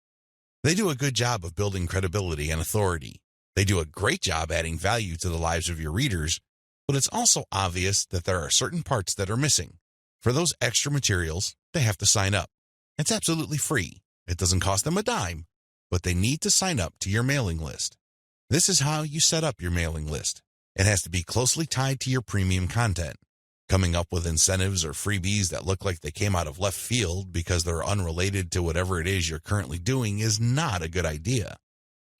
They do a good job of building credibility and authority. They do a great job adding value to the lives of your readers, but it's also obvious that there are certain parts that are missing. For those extra materials, they have to sign up. It's absolutely free. It doesn't cost them a dime, but they need to sign up to your mailing list. This is how you set up your mailing list. It has to be closely tied to your premium content. Coming up with incentives or freebies that look like they came out of left field because they're unrelated to whatever it is you're currently doing is not a good idea.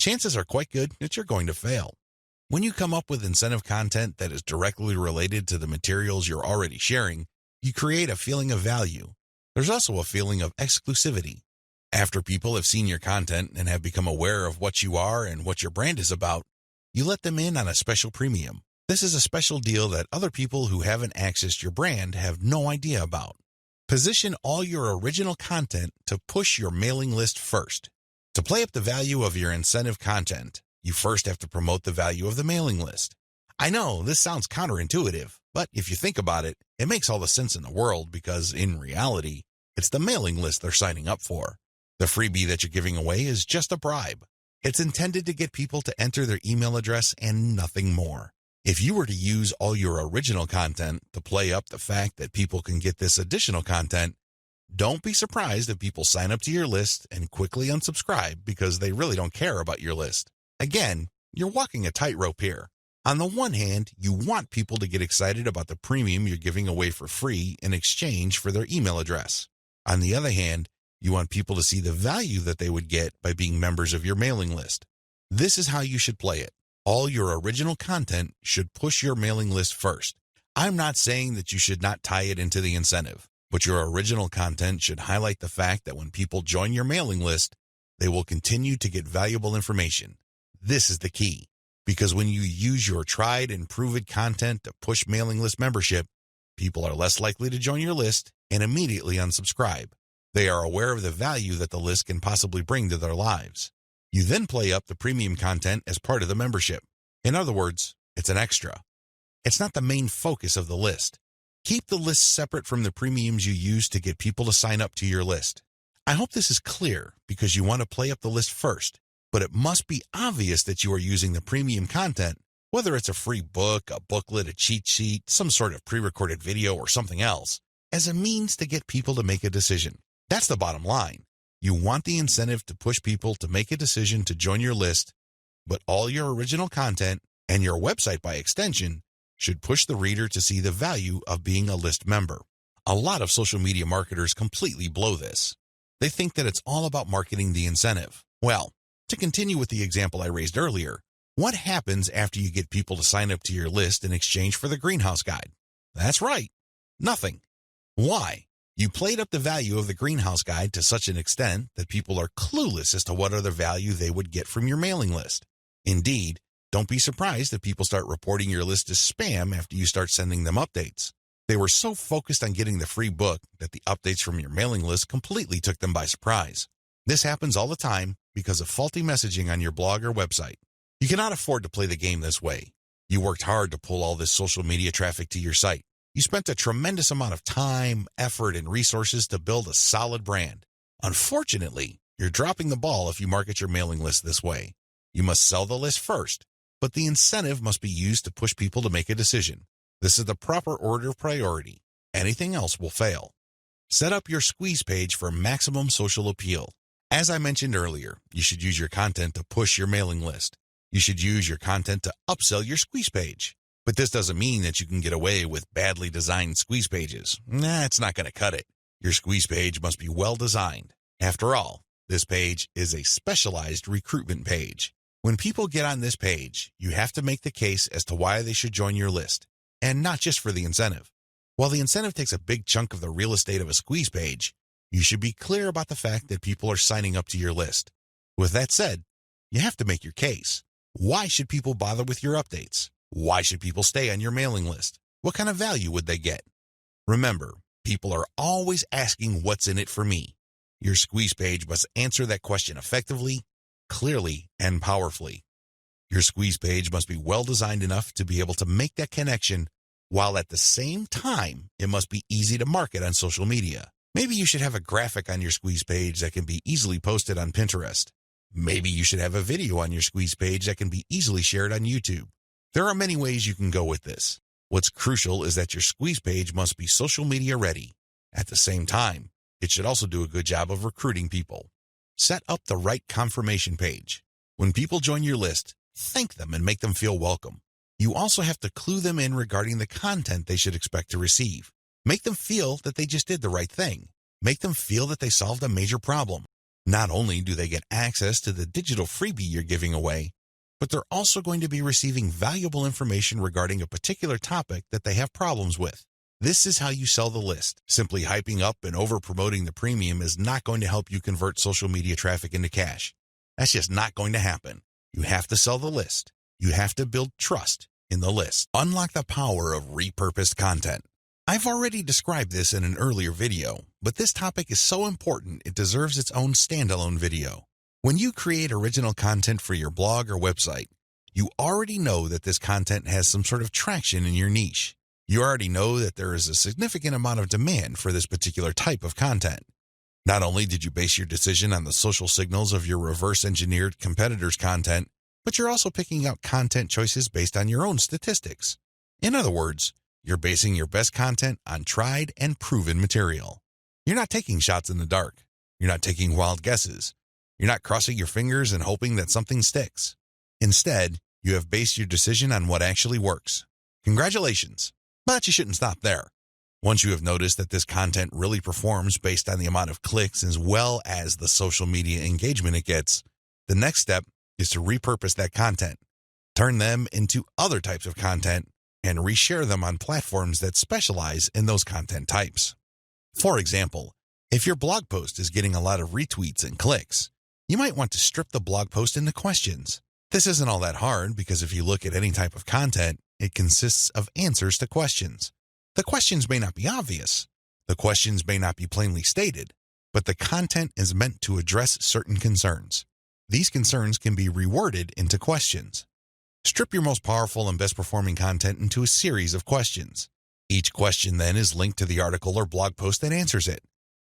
Chances are quite good that you're going to fail. When you come up with incentive content that is directly related to the materials you're already sharing, you create a feeling of value. There's also a feeling of exclusivity. After people have seen your content and have become aware of what you are and what your brand is about, you let them in on a special premium. This is a special deal that other people who haven't accessed your brand have no idea about. Position all your original content to push your mailing list first. To play up the value of your incentive content, you first have to promote the value of the mailing list. I know this sounds counterintuitive, but if you think about it, it makes all the sense in the world because, in reality, it's the mailing list they're signing up for. The freebie that you're giving away is just a bribe. It's intended to get people to enter their email address and nothing more. If you were to use all your original content to play up the fact that people can get this additional content, don't be surprised if people sign up to your list and quickly unsubscribe because they really don't care about your list. Again, you're walking a tightrope here. On the one hand, you want people to get excited about the premium you're giving away for free in exchange for their email address. On the other hand, you want people to see the value that they would get by being members of your mailing list. This is how you should play it. All your original content should push your mailing list first. I'm not saying that you should not tie it into the incentive, but your original content should highlight the fact that when people join your mailing list, they will continue to get valuable information. This is the key, because when you use your tried and proven content to push mailing list membership, people are less likely to join your list and immediately unsubscribe. They are aware of the value that the list can possibly bring to their lives. You then play up the premium content as part of the membership. In other words, it's an extra. It's not the main focus of the list. Keep the list separate from the premiums you use to get people to sign up to your list. I hope this is clear because you want to play up the list first, but it must be obvious that you are using the premium content, whether it's a free book, a booklet, a cheat sheet, some sort of pre-recorded video, or something else, as a means to get people to make a decision. That's the bottom line. You want the incentive to push people to make a decision to join your list, but all your original content, and your website by extension, should push the reader to see the value of being a list member. A lot of social media marketers completely blow this. They think that it's all about marketing the incentive. Well, to continue with the example I raised earlier, what happens after you get people to sign up to your list in exchange for the greenhouse guide? That's right, nothing. Why? You played up the value of the greenhouse guide to such an extent that people are clueless as to what other value they would get from your mailing list. Indeed, don't be surprised if people start reporting your list as spam after you start sending them updates. They were so focused on getting the free book that the updates from your mailing list completely took them by surprise. This happens all the time because of faulty messaging on your blog or website. You cannot afford to play the game this way. You worked hard to pull all this social media traffic to your site. You spent a tremendous amount of time, effort, and resources to build a solid brand. Unfortunately, you're dropping the ball if you market your mailing list this way. You must sell the list first, but the incentive must be used to push people to make a decision. This is the proper order of priority. Anything else will fail. Set up your squeeze page for maximum social appeal. As I mentioned earlier, you should use your content to push your mailing list. You should use your content to upsell your squeeze page. But this doesn't mean that you can get away with badly designed squeeze pages. It's not going to cut it. Your squeeze page must be well designed. After all, this page is a specialized recruitment page. When people get on this page, you have to make the case as to why they should join your list, and not just for the incentive. While the incentive takes a big chunk of the real estate of a squeeze page, you should be clear about the fact that people are signing up to your list. With that said, you have to make your case. Why should people bother with your updates? Why should people stay on your mailing list? What kind of value would they get? Remember, people are always asking what's in it for me. Your squeeze page must answer that question effectively, clearly, and powerfully. Your squeeze page must be well designed enough to be able to make that connection, while at the same time, it must be easy to market on social media. Maybe you should have a graphic on your squeeze page that can be easily posted on Pinterest. Maybe you should have a video on your squeeze page that can be easily shared on YouTube. There are many ways you can go with this. What's crucial is that your squeeze page must be social media ready. At the same time, it should also do a good job of recruiting people. Set up the right confirmation page. When people join your list, thank them and make them feel welcome. You also have to clue them in regarding the content they should expect to receive. Make them feel that they just did the right thing. Make them feel that they solved a major problem. Not only do they get access to the digital freebie you're giving away, but they're also going to be receiving valuable information regarding a particular topic that they have problems with. This is how you sell the list. Simply hyping up and over-promoting the premium is not going to help you convert social media traffic into cash. That's just not going to happen. You have to sell the list. You have to build trust in the list. Unlock the power of repurposed content. I've already described this in an earlier video, but this topic is so important it deserves its own standalone video. When you create original content for your blog or website, you already know that this content has some sort of traction in your niche. You already know that there is a significant amount of demand for this particular type of content. Not only did you base your decision on the social signals of your reverse-engineered competitors' content, but you're also picking out content choices based on your own statistics. In other words, you're basing your best content on tried and proven material. You're not taking shots in the dark. You're not taking wild guesses. You're not crossing your fingers and hoping that something sticks. Instead, you have based your decision on what actually works. Congratulations, but you shouldn't stop there. Once you have noticed that this content really performs based on the amount of clicks as well as the social media engagement it gets, the next step is to repurpose that content, turn them into other types of content, and reshare them on platforms that specialize in those content types. For example, if your blog post is getting a lot of retweets and clicks, you might want to strip the blog post into questions. This isn't all that hard because if you look at any type of content, it consists of answers to questions. The questions may not be obvious. The questions may not be plainly stated, but the content is meant to address certain concerns. These concerns can be reworded into questions. Strip your most powerful and best performing content into a series of questions. Each question then is linked to the article or blog post that answers it.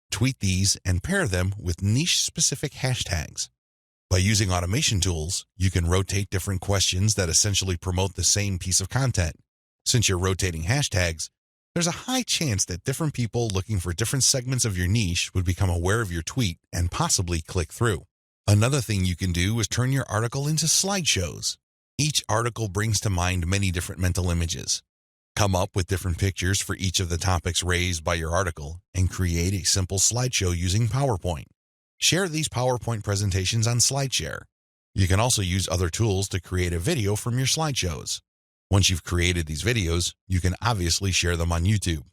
Tweet these and pair them with niche-specific hashtags. By using automation tools, you can rotate different questions that essentially promote the same piece of content. Since you're rotating hashtags, there's a high chance that different people looking for different segments of your niche would become aware of your tweet and possibly click through. Another thing you can do is turn your article into slideshows. Each article brings to mind many different mental images. Come up with different pictures for each of the topics raised by your article and create a simple slideshow using PowerPoint. Share these PowerPoint presentations on SlideShare. You can also use other tools to create a video from your slideshows. Once you've created these videos, you can obviously share them on YouTube.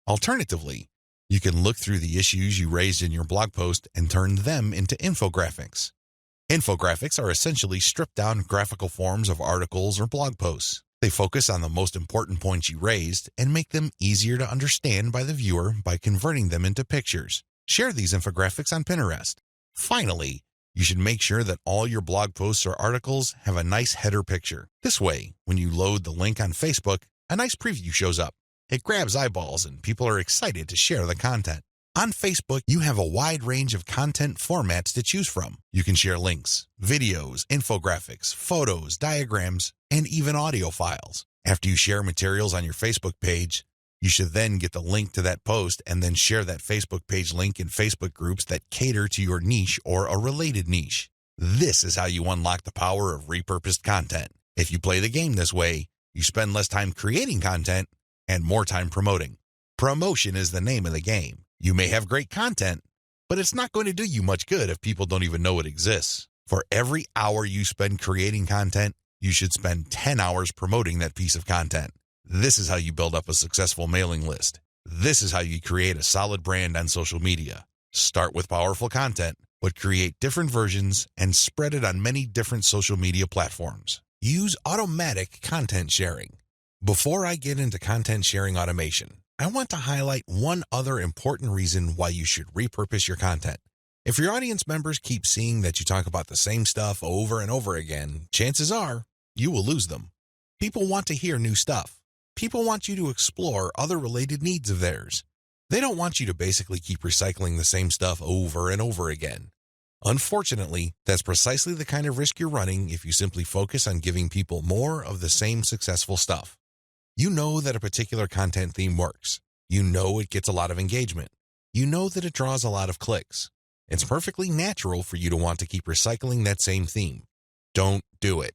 Alternatively, you can look through the issues you raised in your blog post and turn them into infographics. Infographics are essentially stripped-down graphical forms of articles or blog posts. They focus on the most important points you raised and make them easier to understand by the viewer by converting them into pictures. Share these infographics on Pinterest. Finally, you should make sure that all your blog posts or articles have a nice header picture. This way, when you load the link on Facebook, a nice preview shows up. It grabs eyeballs and people are excited to share the content. On Facebook, you have a wide range of content formats to choose from. You can share links, videos, infographics, photos, diagrams, and even audio files. After you share materials on your Facebook page, you should then get the link to that post and then share that Facebook page link in Facebook groups that cater to your niche or a related niche. This is how you unlock the power of repurposed content. If you play the game this way, you spend less time creating content and more time promoting. Promotion is the name of the game. You may have great content, but it's not going to do you much good if people don't even know it exists. For every hour you spend creating content, you should spend 10 hours promoting that piece of content. This is how you build up a successful mailing list. This is how you create a solid brand on social media. Start with powerful content, but create different versions and spread it on many different social media platforms. Use automatic content sharing. Before I get into content sharing automation, I want to highlight one other important reason why you should repurpose your content. If your audience members keep seeing that you talk about the same stuff over and over again, chances are you will lose them. People want to hear new stuff. People want you to explore other related needs of theirs. They don't want you to basically keep recycling the same stuff over and over again. Unfortunately, that's precisely the kind of risk you're running if you simply focus on giving people more of the same successful stuff. You know that a particular content theme works. You know it gets a lot of engagement. You know that it draws a lot of clicks. It's perfectly natural for you to want to keep recycling that same theme. Don't do it.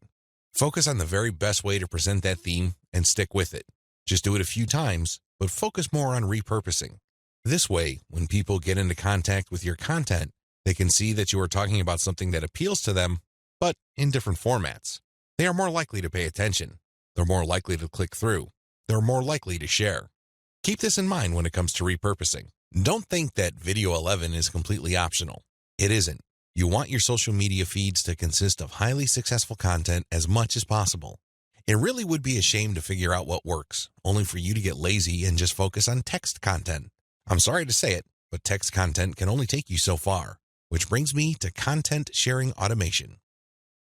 Focus on the very best way to present that theme and stick with it. Just do it a few times, but focus more on repurposing. This way, when people get into contact with your content, they can see that you are talking about something that appeals to them, but in different formats. They are more likely to pay attention. They're more likely to click through. They're more likely to share. Keep this in mind when it comes to repurposing. Don't think that Video 11 is completely optional. It isn't. You want your social media feeds to consist of highly successful content as much as possible. It really would be a shame to figure out what works, only for you to get lazy and just focus on text content. I'm sorry to say it, but text content can only take you so far, which brings me to content sharing automation.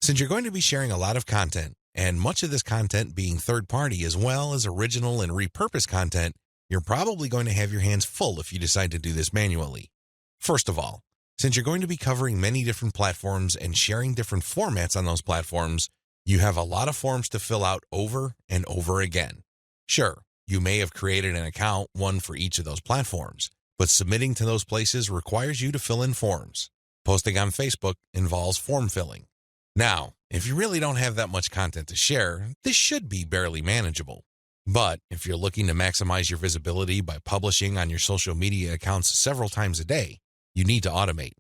Since you're going to be sharing a lot of content, and much of this content being third-party as well as original and repurposed content, you're probably going to have your hands full if you decide to do this manually. First of all, since you're going to be covering many different platforms and sharing different formats on those platforms, you have a lot of forms to fill out over and over again. Sure, you may have created an account, one for each of those platforms, but submitting to those places requires you to fill in forms. Posting on Facebook involves form filling. Now, if you really don't have that much content to share, this should be barely manageable. But if you're looking to maximize your visibility by publishing on your social media accounts several times a day, you need to automate.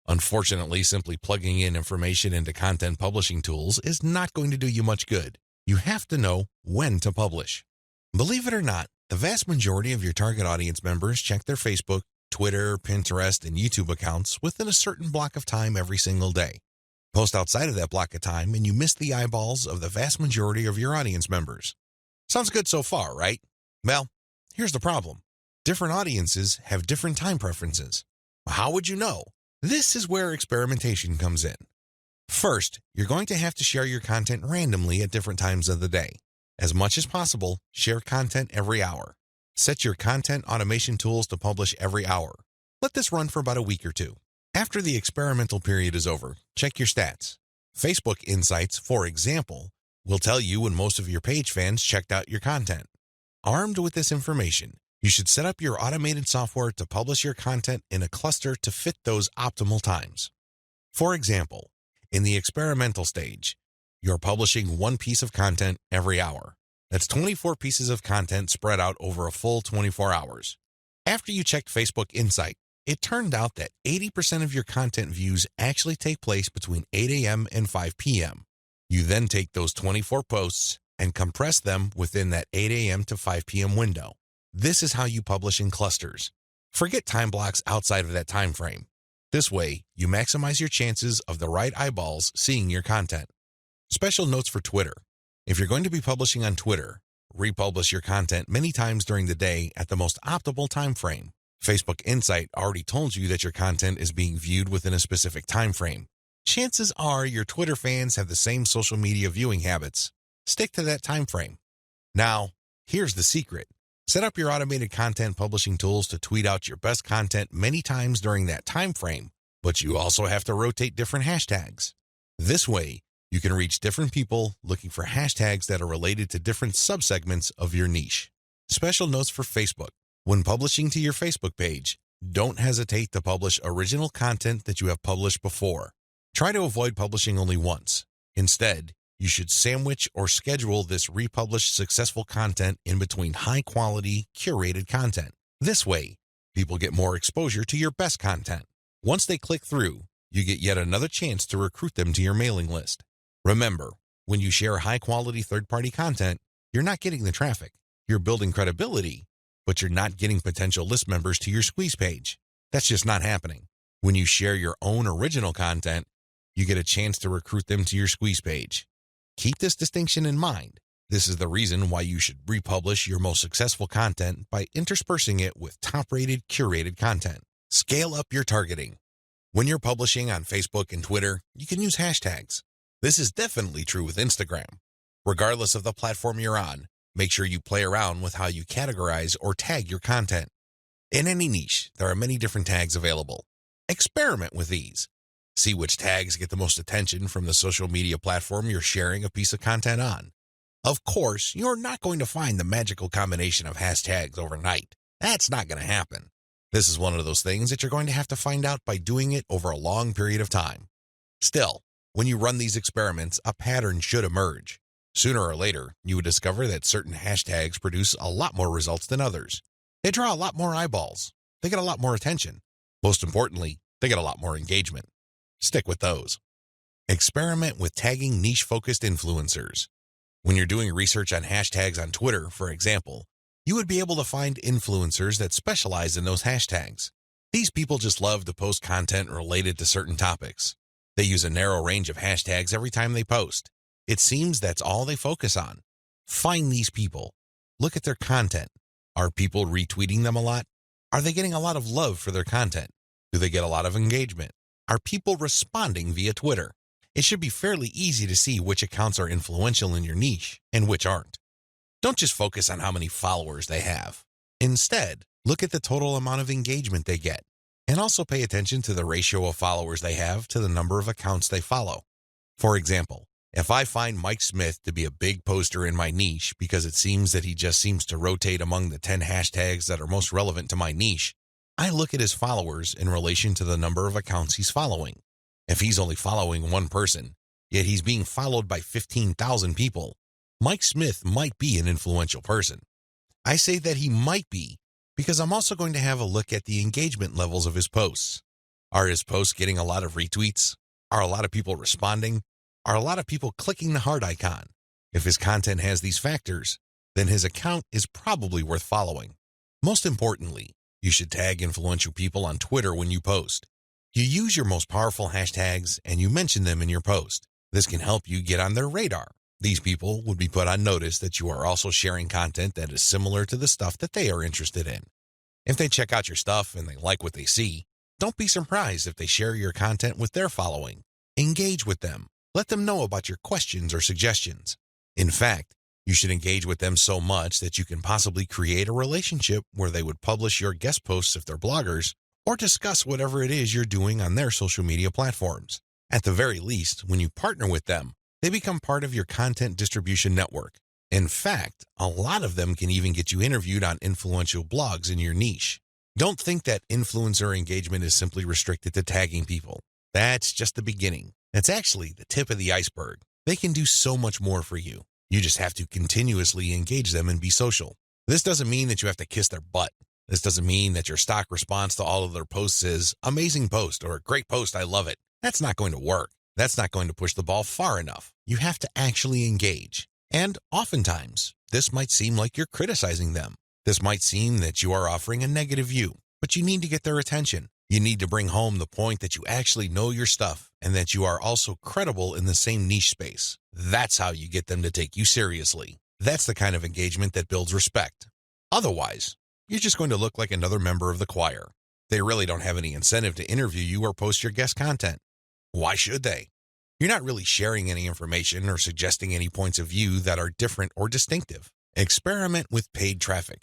Unfortunately, simply plugging in information into content publishing tools is not going to do you much good. You have to know when to publish. Believe it or not, the vast majority of your target audience members check their Facebook, Twitter, Pinterest, and YouTube accounts within a certain block of time every single day. Post outside of that block of time and you miss the eyeballs of the vast majority of your audience members. Sounds good so far, right? Well, here's the problem. Different audiences have different time preferences. How would you know? This is where experimentation comes in. First, you're going to have to share your content randomly at different times of the day. As much as possible, share content every hour. Set your content automation tools to publish every hour. Let this run for about a week or two. After the experimental period is over, check your stats. Facebook Insights, for example, will tell you when most of your page fans checked out your content. Armed with this information, you should set up your automated software to publish your content in a cluster to fit those optimal times. For example, in the experimental stage, you're publishing one piece of content every hour. That's 24 pieces of content spread out over a full 24 hours. After you checked Facebook Insight, it turned out that 80% of your content views actually take place between 8 a.m. and 5 p.m. You then take those 24 posts and compress them within that 8 a.m. to 5 p.m. window. This is how you publish in clusters. Forget time blocks outside of that time frame. This way, you maximize your chances of the right eyeballs seeing your content. Special notes for Twitter. If you're going to be publishing on Twitter, republish your content many times during the day at the most optimal time frame. Facebook Insight already told you that your content is being viewed within a specific time frame. Chances are your Twitter fans have the same social media viewing habits. Stick to that time frame. Now, here's the secret. Set up your automated content publishing tools to tweet out your best content many times during that time frame, but you also have to rotate different hashtags. This way, you can reach different people looking for hashtags that are related to different subsegments of your niche. Special notes for Facebook. When publishing to your Facebook page, don't hesitate to publish original content that you have published before. Try to avoid publishing only once. Instead, you should sandwich or schedule this republished successful content in between high-quality, curated content. This way, people get more exposure to your best content. Once they click through, you get yet another chance to recruit them to your mailing list. Remember, when you share high-quality third-party content, you're not getting the traffic. You're building credibility, but you're not getting potential list members to your squeeze page. That's just not happening. When you share your own original content, you get a chance to recruit them to your squeeze page. Keep this distinction in mind. This is the reason why you should republish your most successful content by interspersing it with top-rated, curated content. Scale up your targeting. When you're publishing on Facebook and Twitter, you can use hashtags. This is definitely true with Instagram. Regardless of the platform you're on, make sure you play around with how you categorize or tag your content. In any niche, there are many different tags available. Experiment with these. See which tags get the most attention from the social media platform you're sharing a piece of content on. Of course, you're not going to find the magical combination of hashtags overnight. That's not going to happen. This is one of those things that you're going to have to find out by doing it over a long period of time. Still, when you run these experiments, a pattern should emerge. Sooner or later, you would discover that certain hashtags produce a lot more results than others. They draw a lot more eyeballs. They get a lot more attention. Most importantly, they get a lot more engagement. Stick with those. Experiment with tagging niche-focused influencers. When you're doing research on hashtags on Twitter, for example, you would be able to find influencers that specialize in those hashtags. These people just love to post content related to certain topics. They use a narrow range of hashtags every time they post. It seems that's all they focus on. Find these people. Look at their content. Are people retweeting them a lot? Are they getting a lot of love for their content? Do they get a lot of engagement? Are people responding via Twitter? It should be fairly easy to see which accounts are influential in your niche and which aren't. Don't just focus on how many followers they have. Instead, look at the total amount of engagement they get, and also pay attention to the ratio of followers they have to the number of accounts they follow. For example, if I find Mike Smith to be a big poster in my niche because it seems that he just seems to rotate among the 10 hashtags that are most relevant to my niche, I look at his followers in relation to the number of accounts he's following. If he's only following one person, yet he's being followed by 15,000 people, Mike Smith might be an influential person. I say that he might be because I'm also going to have a look at the engagement levels of his posts. Are his posts getting a lot of retweets? Are a lot of people responding? Are a lot of people clicking the heart icon? If his content has these factors, then his account is probably worth following. Most importantly, you should tag influential people on Twitter when you post. You use your most powerful hashtags and you mention them in your post. This can help you get on their radar. These people would be put on notice that you are also sharing content that is similar to the stuff that they are interested in. If they check out your stuff and they like what they see, don't be surprised if they share your content with their following. Engage with them. Let them know about your questions or suggestions. In fact, you should engage with them so much that you can possibly create a relationship where they would publish your guest posts if they're bloggers, or discuss whatever it is you're doing on their social media platforms. At the very least, when you partner with them, they become part of your content distribution network. In fact, a lot of them can even get you interviewed on influential blogs in your niche. Don't think that influencer engagement is simply restricted to tagging people. That's just the beginning. That's actually the tip of the iceberg. They can do so much more for you. You just have to continuously engage them and be social. This doesn't mean that you have to kiss their butt. This doesn't mean that your stock response to all of their posts is amazing post or great post, I love it. That's not going to work. That's not going to push the ball far enough. You have to actually engage. And oftentimes, this might seem like you're criticizing them. This might seem that you are offering a negative view, but you need to get their attention. You need to bring home the point that you actually know your stuff and that you are also credible in the same niche space. That's how you get them to take you seriously. That's the kind of engagement that builds respect. Otherwise, you're just going to look like another member of the choir. They really don't have any incentive to interview you or post your guest content. Why should they? You're not really sharing any information or suggesting any points of view that are different or distinctive. Experiment with paid traffic.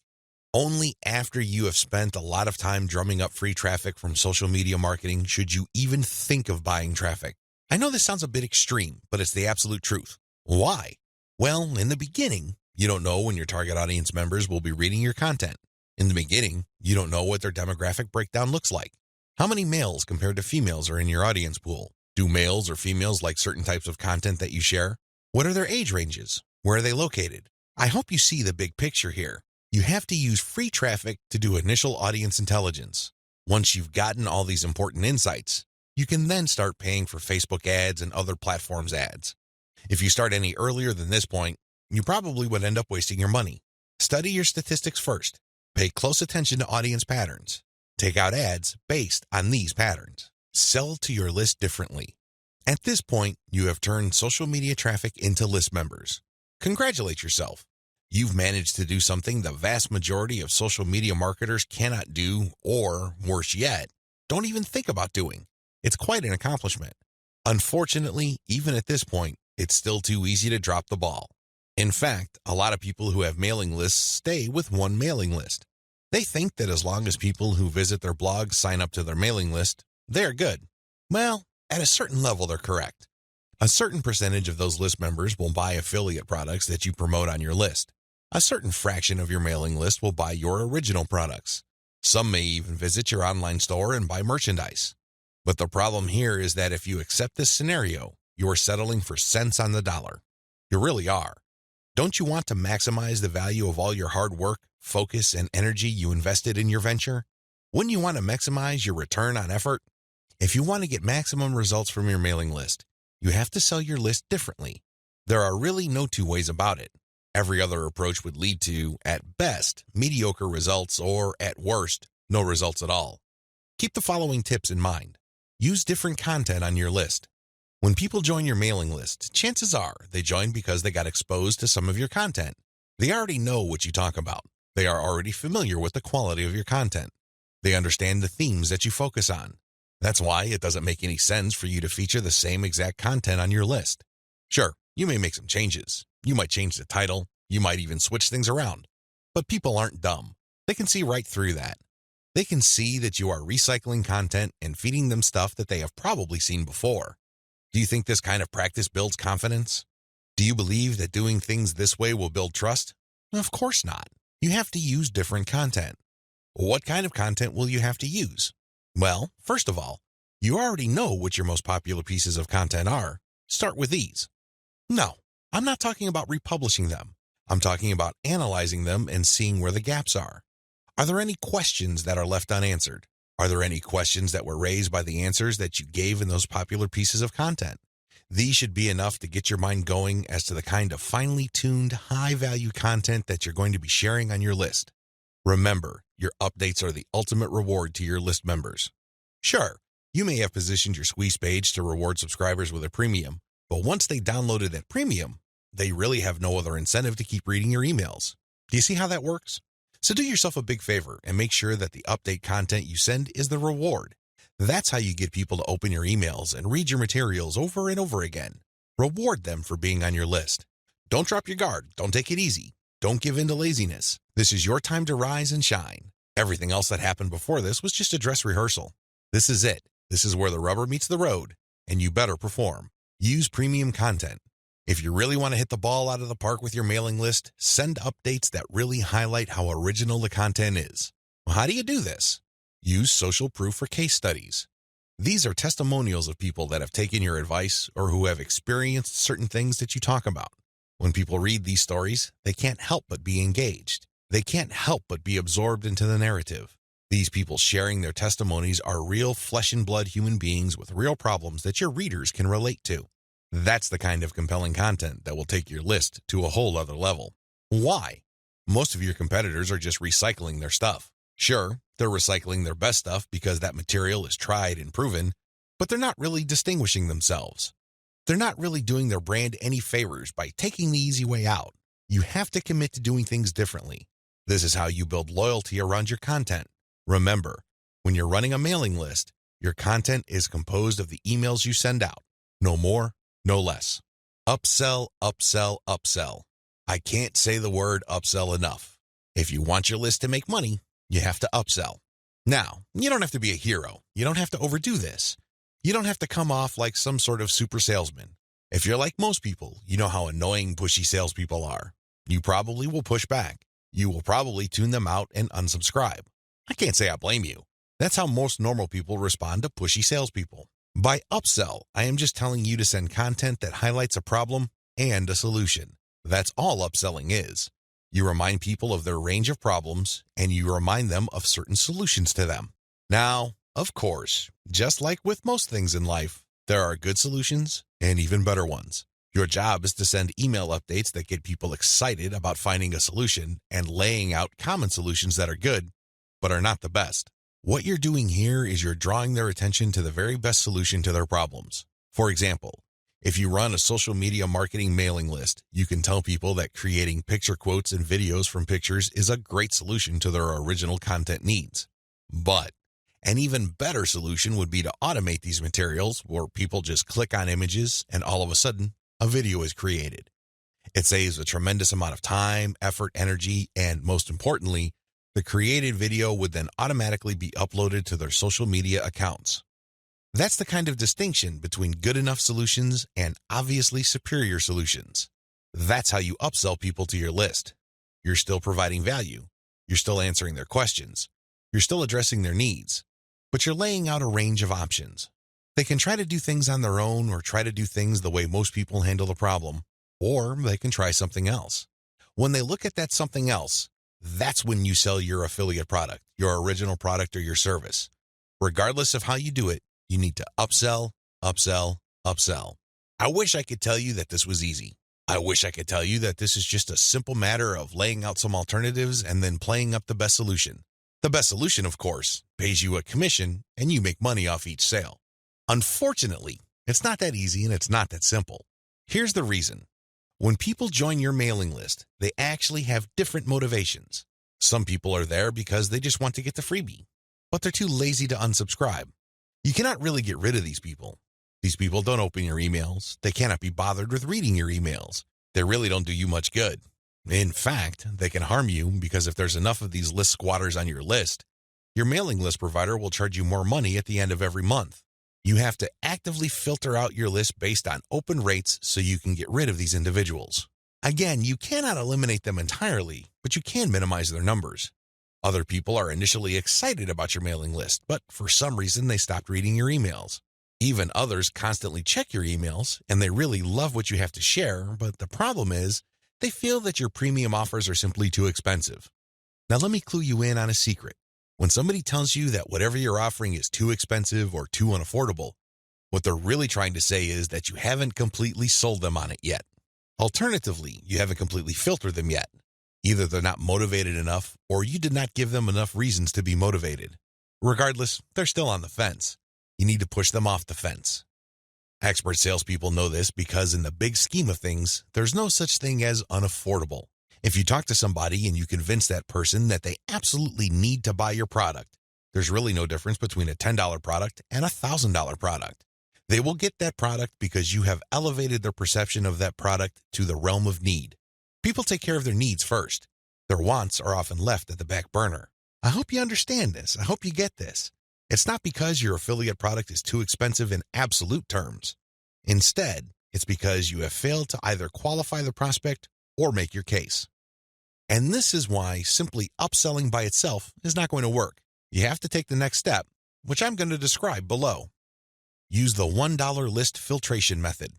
Only after you have spent a lot of time drumming up free traffic from social media marketing should you even think of buying traffic. I know this sounds a bit extreme, but it's the absolute truth. Why? Well, in the beginning, you don't know when your target audience members will be reading your content. In the beginning, you don't know what their demographic breakdown looks like. How many males compared to females are in your audience pool? Do males or females like certain types of content that you share? What are their age ranges? Where are they located? I hope you see the big picture here. You have to use free traffic to do initial audience intelligence. Once you've gotten all these important insights, you can then start paying for Facebook ads and other platforms' ads. If you start any earlier than this point, you probably would end up wasting your money. Study your statistics first. Pay close attention to audience patterns. Take out ads based on these patterns. Sell to your list differently. At this point, you have turned social media traffic into list members. Congratulate yourself. You've managed to do something the vast majority of social media marketers cannot do, or, worse yet, don't even think about doing. It's quite an accomplishment. Unfortunately, even at this point, it's still too easy to drop the ball. In fact, a lot of people who have mailing lists stay with one mailing list. They think that as long as people who visit their blog sign up to their mailing list, they're good. Well, at a certain level, they're correct. A certain percentage of those list members will buy affiliate products that you promote on your list. A certain fraction of your mailing list will buy your original products. Some may even visit your online store and buy merchandise. But the problem here is that if you accept this scenario, you are settling for cents on the dollar. You really are. Don't you want to maximize the value of all your hard work, focus, and energy you invested in your venture? Wouldn't you want to maximize your return on effort? If you want to get maximum results from your mailing list, You have to sell your list differently. There are really no two ways about it. Every other approach would lead to, at best, mediocre results or, at worst, no results at all. Keep the following tips in mind. Use different content on your list. When people join your mailing list, chances are they join because they got exposed to some of your content. They already know what you talk about. They are already familiar with the quality of your content. They understand the themes that you focus on. That's why it doesn't make any sense for you to feature the same exact content on your list. Sure, you may make some changes. You might change the title. You might even switch things around. But people aren't dumb. They can see right through that. They can see that you are recycling content and feeding them stuff that they have probably seen before. Do you think this kind of practice builds confidence? Do you believe that doing things this way will build trust? Of course not. You have to use different content. What kind of content will you have to use? Well, first of all, you already know what your most popular pieces of content are. Start with these. No, I'm not talking about republishing them. I'm talking about analyzing them and seeing where the gaps are. Are there any questions that are left unanswered? Are there any questions that were raised by the answers that you gave in those popular pieces of content? These should be enough to get your mind going as to the kind of finely tuned, high-value content that you're going to be sharing on your list. Remember, your updates are the ultimate reward to your list members. Sure, you may have positioned your squeeze page to reward subscribers with a premium, but once they downloaded that premium, they really have no other incentive to keep reading your emails. Do you see how that works? So do yourself a big favor and make sure that the update content you send is the reward. That's how you get people to open your emails and read your materials over and over again. Reward them for being on your list. Don't drop your guard. Don't take it easy. Don't give in to laziness. This is your time to rise and shine. Everything else that happened before this was just a dress rehearsal. This is it. This is where the rubber meets the road, and you better perform. Use premium content. If you really want to hit the ball out of the park with your mailing list, send updates that really highlight how original the content is. Well, how do you do this? Use social proof for case studies. These are testimonials of people that have taken your advice or who have experienced certain things that you talk about. When people read these stories, they can't help but be engaged. They can't help but be absorbed into the narrative. These people sharing their testimonies are real flesh and blood human beings with real problems that your readers can relate to. That's the kind of compelling content that will take your list to a whole other level. Why? Most of your competitors are just recycling their stuff. Sure, they're recycling their best stuff because that material is tried and proven, but they're not really distinguishing themselves. They're not really doing their brand any favors by taking the easy way out. You have to commit to doing things differently. This is how you build loyalty around your content. Remember, when you're running a mailing list, your content is composed of the emails you send out. No more, no less. Upsell, upsell, upsell. I can't say the word upsell enough. If you want your list to make money, you have to upsell. Now, you don't have to be a hero. You don't have to overdo this. You don't have to come off like some sort of super salesman. If you're like most people, you know how annoying, pushy salespeople are. You probably will push back. You will probably tune them out and unsubscribe. I can't say I blame you. That's how most normal people respond to pushy salespeople. By upsell, I am just telling you to send content that highlights a problem and a solution. That's all upselling is. You remind people of their range of problems, and you remind them of certain solutions to them. Now, of course, just like with most things in life, there are good solutions and even better ones. Your job is to send email updates that get people excited about finding a solution and laying out common solutions that are good, but are not the best. What you're doing here is you're drawing their attention to the very best solution to their problems. For example, if you run a social media marketing mailing list, you can tell people that creating picture quotes and videos from pictures is a great solution to their original content needs. But an even better solution would be to automate these materials where people just click on images and all of a sudden, a video is created. It saves a tremendous amount of time, effort, energy, and most importantly, the created video would then automatically be uploaded to their social media accounts. That's the kind of distinction between good enough solutions and obviously superior solutions. That's how you upsell people to your list. You're still providing value. You're still answering their questions. You're still addressing their needs. But you're laying out a range of options. They can try to do things on their own or try to do things the way most people handle the problem, or they can try something else. When they look at that something else, that's when you sell your affiliate product, your original product, or your service. Regardless of how you do it, you need to upsell, upsell, upsell. I wish I could tell you that this was easy. I wish I could tell you that this is just a simple matter of laying out some alternatives and then playing up the best solution. The best solution, of course, pays you a commission and you make money off each sale. Unfortunately, it's not that easy and it's not that simple. Here's the reason. When people join your mailing list, they actually have different motivations. Some people are there because they just want to get the freebie, but they're too lazy to unsubscribe. You cannot really get rid of these people. These people don't open your emails. They cannot be bothered with reading your emails. They really don't do you much good. In fact, they can harm you because if there's enough of these list squatters on your list, your mailing list provider will charge you more money at the end of every month. You have to actively filter out your list based on open rates so you can get rid of these individuals. Again, you cannot eliminate them entirely, but you can minimize their numbers. Other people are initially excited about your mailing list, but for some reason they stopped reading your emails. Even others constantly check your emails, and they really love what you have to share, but the problem is they feel that your premium offers are simply too expensive. Now let me clue you in on a secret. When somebody tells you that whatever you're offering is too expensive or too unaffordable, what they're really trying to say is that you haven't completely sold them on it yet. Alternatively, you haven't completely filtered them yet. Either they're not motivated enough, or you did not give them enough reasons to be motivated. Regardless, they're still on the fence. You need to push them off the fence. Expert salespeople know this because in the big scheme of things, there's no such thing as unaffordable. If you talk to somebody and you convince that person that they absolutely need to buy your product, there's really no difference between a $10 product and a $1,000 product. They will get that product because you have elevated their perception of that product to the realm of need. People take care of their needs first. Their wants are often left at the back burner. I hope you understand this. I hope you get this. It's not because your affiliate product is too expensive in absolute terms. Instead, it's because you have failed to either qualify the prospect or make your case. And this is why simply upselling by itself is not going to work. You have to take the next step, which I'm going to describe below. Use the $1 list filtration method.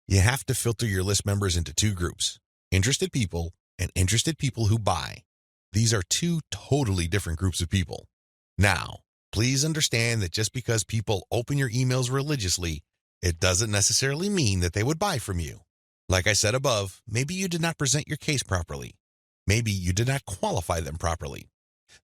You have to filter your list members into two groups, interested people and interested people who buy. These are two totally different groups of people. Now, please understand that just because people open your emails religiously, it doesn't necessarily mean that they would buy from you. Like I said above, maybe you did not present your case properly. Maybe you did not qualify them properly.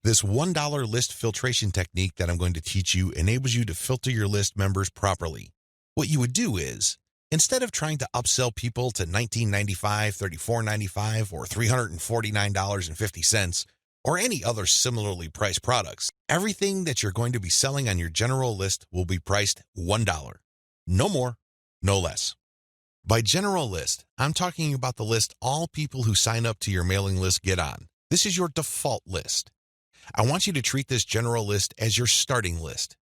This $1 list filtration technique that I'm going to teach you enables you to filter your list members properly. What you would do is, instead of trying to upsell people to $19.95, $34.95, or $349.50, or any other similarly priced products, everything that you're going to be selling on your general list will be priced $1. No more, no less. By general list, I'm talking about the list all people who sign up to your mailing list get on. This is your default list. I want you to treat this general list as your starting list.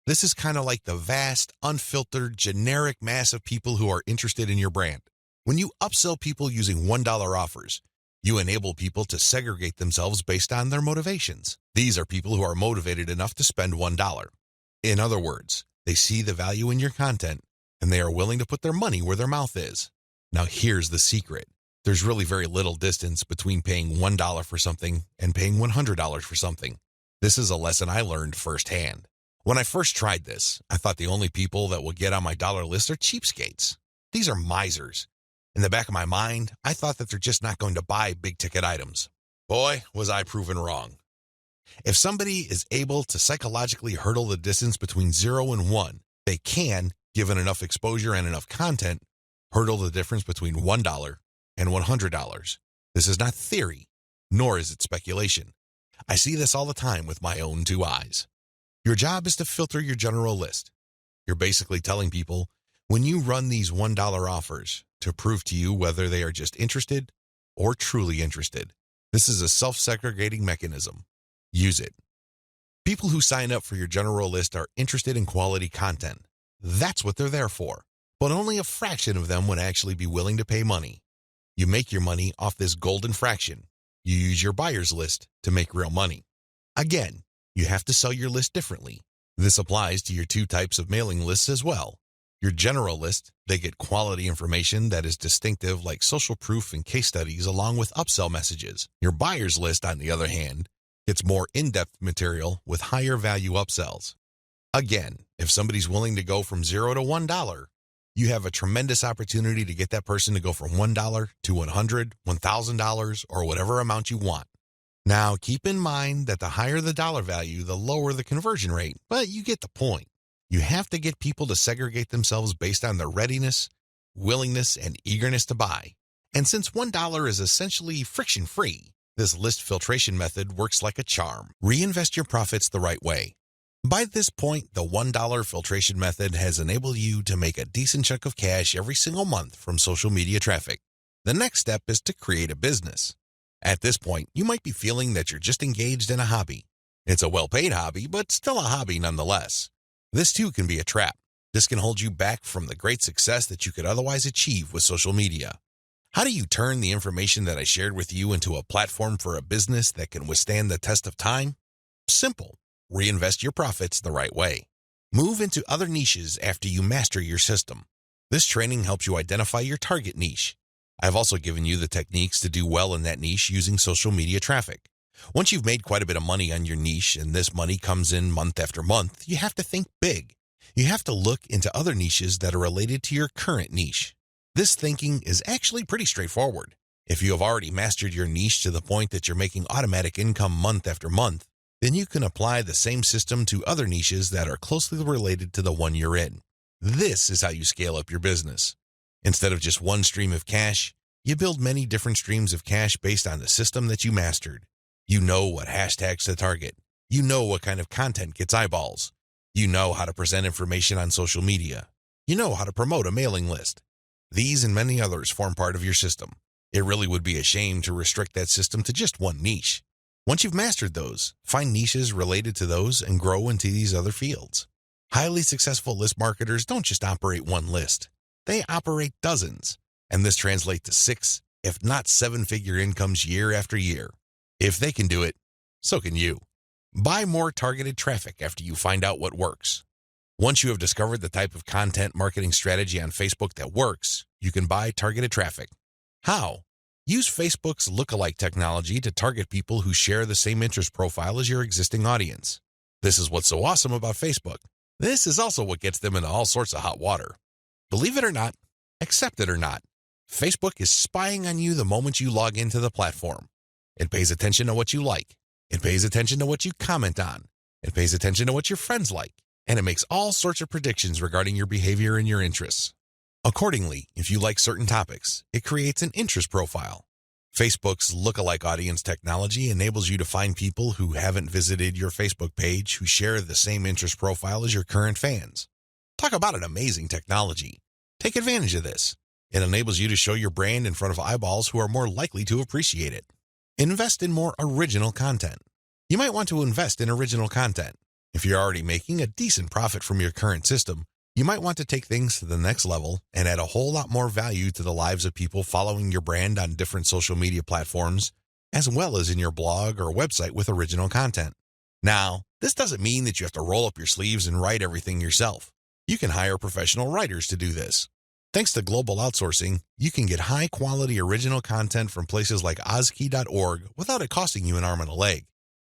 This is kind of like the vast, unfiltered, generic mass of people who are interested in your brand. When you upsell people using $1 offers, you enable people to segregate themselves based on their motivations. These are people who are motivated enough to spend $1. In other words, they see the value in your content, and they are willing to put their money where their mouth is. Now here's the secret. There's really very little distance between paying $1 for something and paying $100 for something. This is a lesson I learned firsthand. When I first tried this, I thought the only people that will get on my dollar list are cheapskates. These are misers. In the back of my mind, I thought that they're just not going to buy big-ticket items. Boy, was I proven wrong. If somebody is able to psychologically hurdle the distance between 0 and 1, they can, given enough exposure and enough content, hurdle the difference between $1 and $100. This is not theory, nor is it speculation. I see this all the time with my own two eyes. Your job is to filter your general list. You're basically telling people, when you run these $1 offers, to prove to you whether they are just interested or truly interested. This is a self-segregating mechanism. Use it. People who sign up for your general list are interested in quality content. That's what they're there for. But only a fraction of them would actually be willing to pay money. You make your money off this golden fraction. You use your buyer's list to make real money. Again, you have to sell your list differently. This applies to your two types of mailing lists as well. Your general list, they get quality information that is distinctive like social proof and case studies along with upsell messages. Your buyer's list, on the other hand, gets more in-depth material with higher value upsells. Again, if somebody's willing to go from $0 to $1, you have a tremendous opportunity to get that person to go from $1 to $100, $1,000, or whatever amount you want. Now, keep in mind that the higher the dollar value, the lower the conversion rate, but you get the point. You have to get people to segregate themselves based on their readiness, willingness, and eagerness to buy. And since $1 is essentially friction-free, this list filtration method works like a charm. Reinvest your profits the right way. By this point, the $1 filtration method has enabled you to make a decent chunk of cash every single month from social media traffic. The next step is to create a business. At this point, you might be feeling that you're just engaged in a hobby. It's a well-paid hobby, but still a hobby nonetheless. This too can be a trap. This can hold you back from the great success that you could otherwise achieve with social media. How do you turn the information that I shared with you into a platform for a business that can withstand the test of time? Simple. Reinvest your profits the right way. Move into other niches after you master your system. This training helps you identify your target niche. I've also given you the techniques to do well in that niche using social media traffic. Once you've made quite a bit of money on your niche and this money comes in month after month, you have to think big. You have to look into other niches that are related to your current niche. This thinking is actually pretty straightforward. If you have already mastered your niche to the point that you're making automatic income month after month, then you can apply the same system to other niches that are closely related to the one you're in. This is how you scale up your business. Instead of just one stream of cash, you build many different streams of cash based on the system that you mastered. You know what hashtags to target. You know what kind of content gets eyeballs. You know how to present information on social media. You know how to promote a mailing list. These and many others form part of your system. It really would be a shame to restrict that system to just one niche. Once you've mastered those, find niches related to those and grow into these other fields. Highly successful list marketers don't just operate one list. They operate dozens, and this translates to 6, if not 7-figure incomes year after year. If they can do it, so can you. Buy more targeted traffic after you find out what works. Once you have discovered the type of content marketing strategy on Facebook that works, you can buy targeted traffic. How? Use Facebook's lookalike technology to target people who share the same interest profile as your existing audience. This is what's so awesome about Facebook. This is also what gets them into all sorts of hot water. Believe it or not, accept it or not, Facebook is spying on you the moment you log into the platform. It pays attention to what you like. It pays attention to what you comment on. It pays attention to what your friends like. And it makes all sorts of predictions regarding your behavior and your interests. Accordingly, if you like certain topics, it creates an interest profile. Facebook's lookalike audience technology enables you to find people who haven't visited your Facebook page who share the same interest profile as your current fans. Talk about an amazing technology. Take advantage of this. It enables you to show your brand in front of eyeballs who are more likely to appreciate it. Invest in more original content. You might want to invest in original content. If you're already making a decent profit from your current system, you might want to take things to the next level and add a whole lot more value to the lives of people following your brand on different social media platforms, as well as in your blog or website with original content. Now, this doesn't mean that you have to roll up your sleeves and write everything yourself. You can hire professional writers to do this. Thanks to global outsourcing, you can get high-quality original content from places like ozkey.org without it costing you an arm and a leg.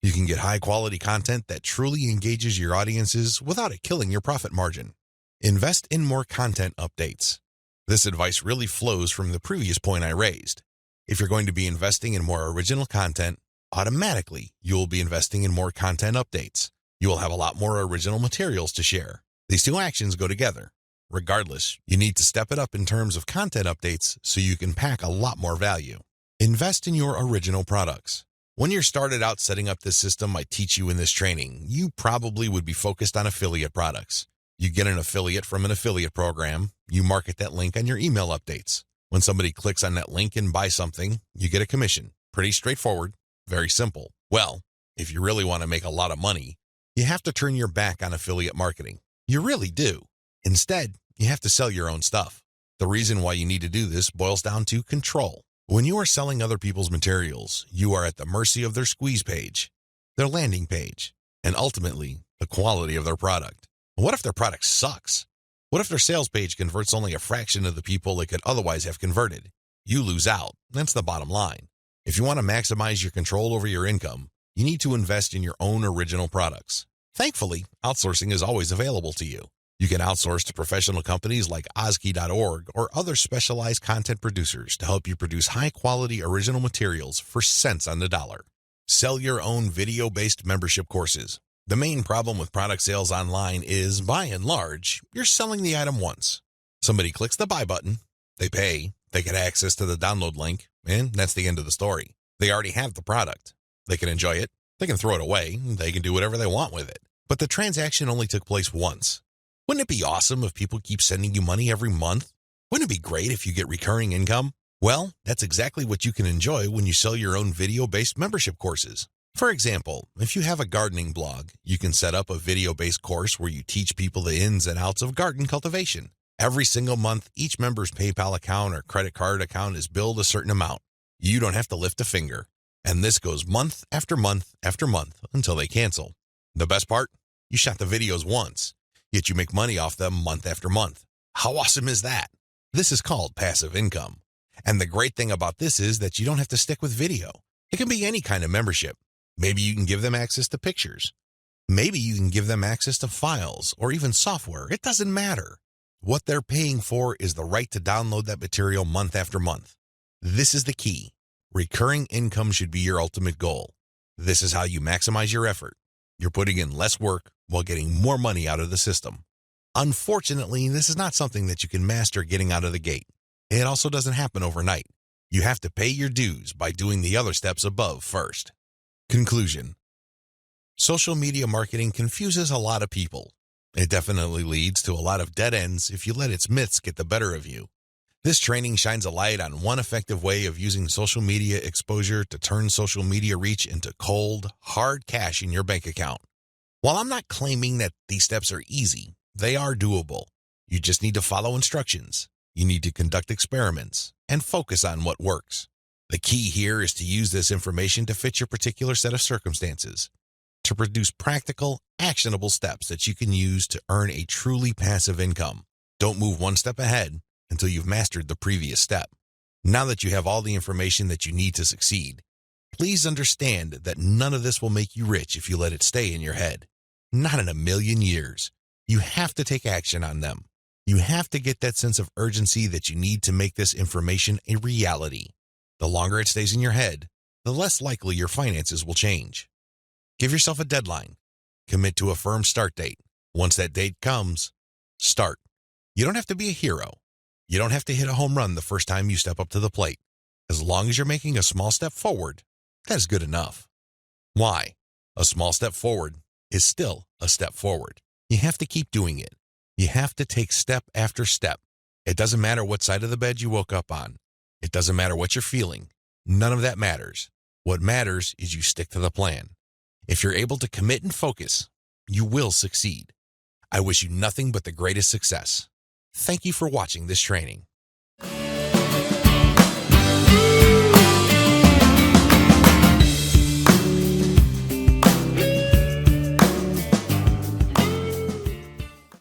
You can get high-quality content that truly engages your audiences without it killing your profit margin. Invest in more content updates. This advice really flows from the previous point I raised. If you're going to be investing in more original content, automatically you will be investing in more content updates. You will have a lot more original materials to share. These two actions go together. Regardless, you need to step it up in terms of content updates so you can pack a lot more value. Invest in your original products. When you're started out setting up this system I teach you in this training, you probably would be focused on affiliate products. You get an affiliate from an affiliate program, you market that link on your email updates. When somebody clicks on that link and buys something, you get a commission. Pretty straightforward, very simple. Well, if you really want to make a lot of money, you have to turn your back on affiliate marketing. You really do. Instead, you have to sell your own stuff. The reason why you need to do this boils down to control. When you are selling other people's materials, you are at the mercy of their squeeze page, their landing page, and ultimately, the quality of their product. What if their product sucks? What if their sales page converts only a fraction of the people it could otherwise have converted? You lose out. That's the bottom line. If you want to maximize your control over your income, you need to invest in your own original products. Thankfully, outsourcing is always available to you. You can outsource to professional companies like Ozkey.org or other specialized content producers to help you produce high-quality original materials for cents on the dollar. Sell your own video-based membership courses. The main problem with product sales online is, by and large, you're selling the item once. Somebody clicks the buy button, they pay, they get access to the download link, and that's the end of the story. They already have the product. They can enjoy it, they can throw it away, they can do whatever they want with it. But the transaction only took place once. Wouldn't it be awesome if people keep sending you money every month? Wouldn't it be great if you get recurring income? Well, that's exactly what you can enjoy when you sell your own video-based membership courses. For example, if you have a gardening blog, you can set up a video-based course where you teach people the ins and outs of garden cultivation. Every single month, each member's PayPal account or credit card account is billed a certain amount. You don't have to lift a finger. And this goes month after month after month until they cancel. The best part? You shot the videos once, yet you make money off them month after month. How awesome is that? This is called passive income. And the great thing about this is that you don't have to stick with video. It can be any kind of membership. Maybe you can give them access to pictures. Maybe you can give them access to files or even software. It doesn't matter. What they're paying for is the right to download that material month after month. This is the key. Recurring income should be your ultimate goal. This is how you maximize your effort. You're putting in less work while getting more money out of the system. Unfortunately, this is not something that you can master getting out of the gate. It also doesn't happen overnight. You have to pay your dues by doing the other steps above first. Conclusion. Social media marketing confuses a lot of people. It definitely leads to a lot of dead ends if you let its myths get the better of you. This training shines a light on one effective way of using social media exposure to turn social media reach into cold, hard cash in your bank account. While I'm not claiming that these steps are easy, they are doable. You just need to follow instructions. You need to conduct experiments and focus on what works. The key here is to use this information to fit your particular set of circumstances, to produce practical, actionable steps that you can use to earn a truly passive income. Don't move one step ahead until you've mastered the previous step. Now that you have all the information that you need to succeed, please understand that none of this will make you rich if you let it stay in your head. Not in a million years. You have to take action on them. You have to get that sense of urgency that you need to make this information a reality. The longer it stays in your head, the less likely your finances will change. Give yourself a deadline. Commit to a firm start date. Once that date comes, start. You don't have to be a hero. You don't have to hit a home run the first time you step up to the plate. As long as you're making a small step forward, that is good enough. Why? A small step forward is still a step forward. You have to keep doing it. You have to take step after step. It doesn't matter what side of the bed you woke up on. It doesn't matter what you're feeling. None of that matters. What matters is you stick to the plan. If you're able to commit and focus, you will succeed. I wish you nothing but the greatest success. Thank you for watching this training.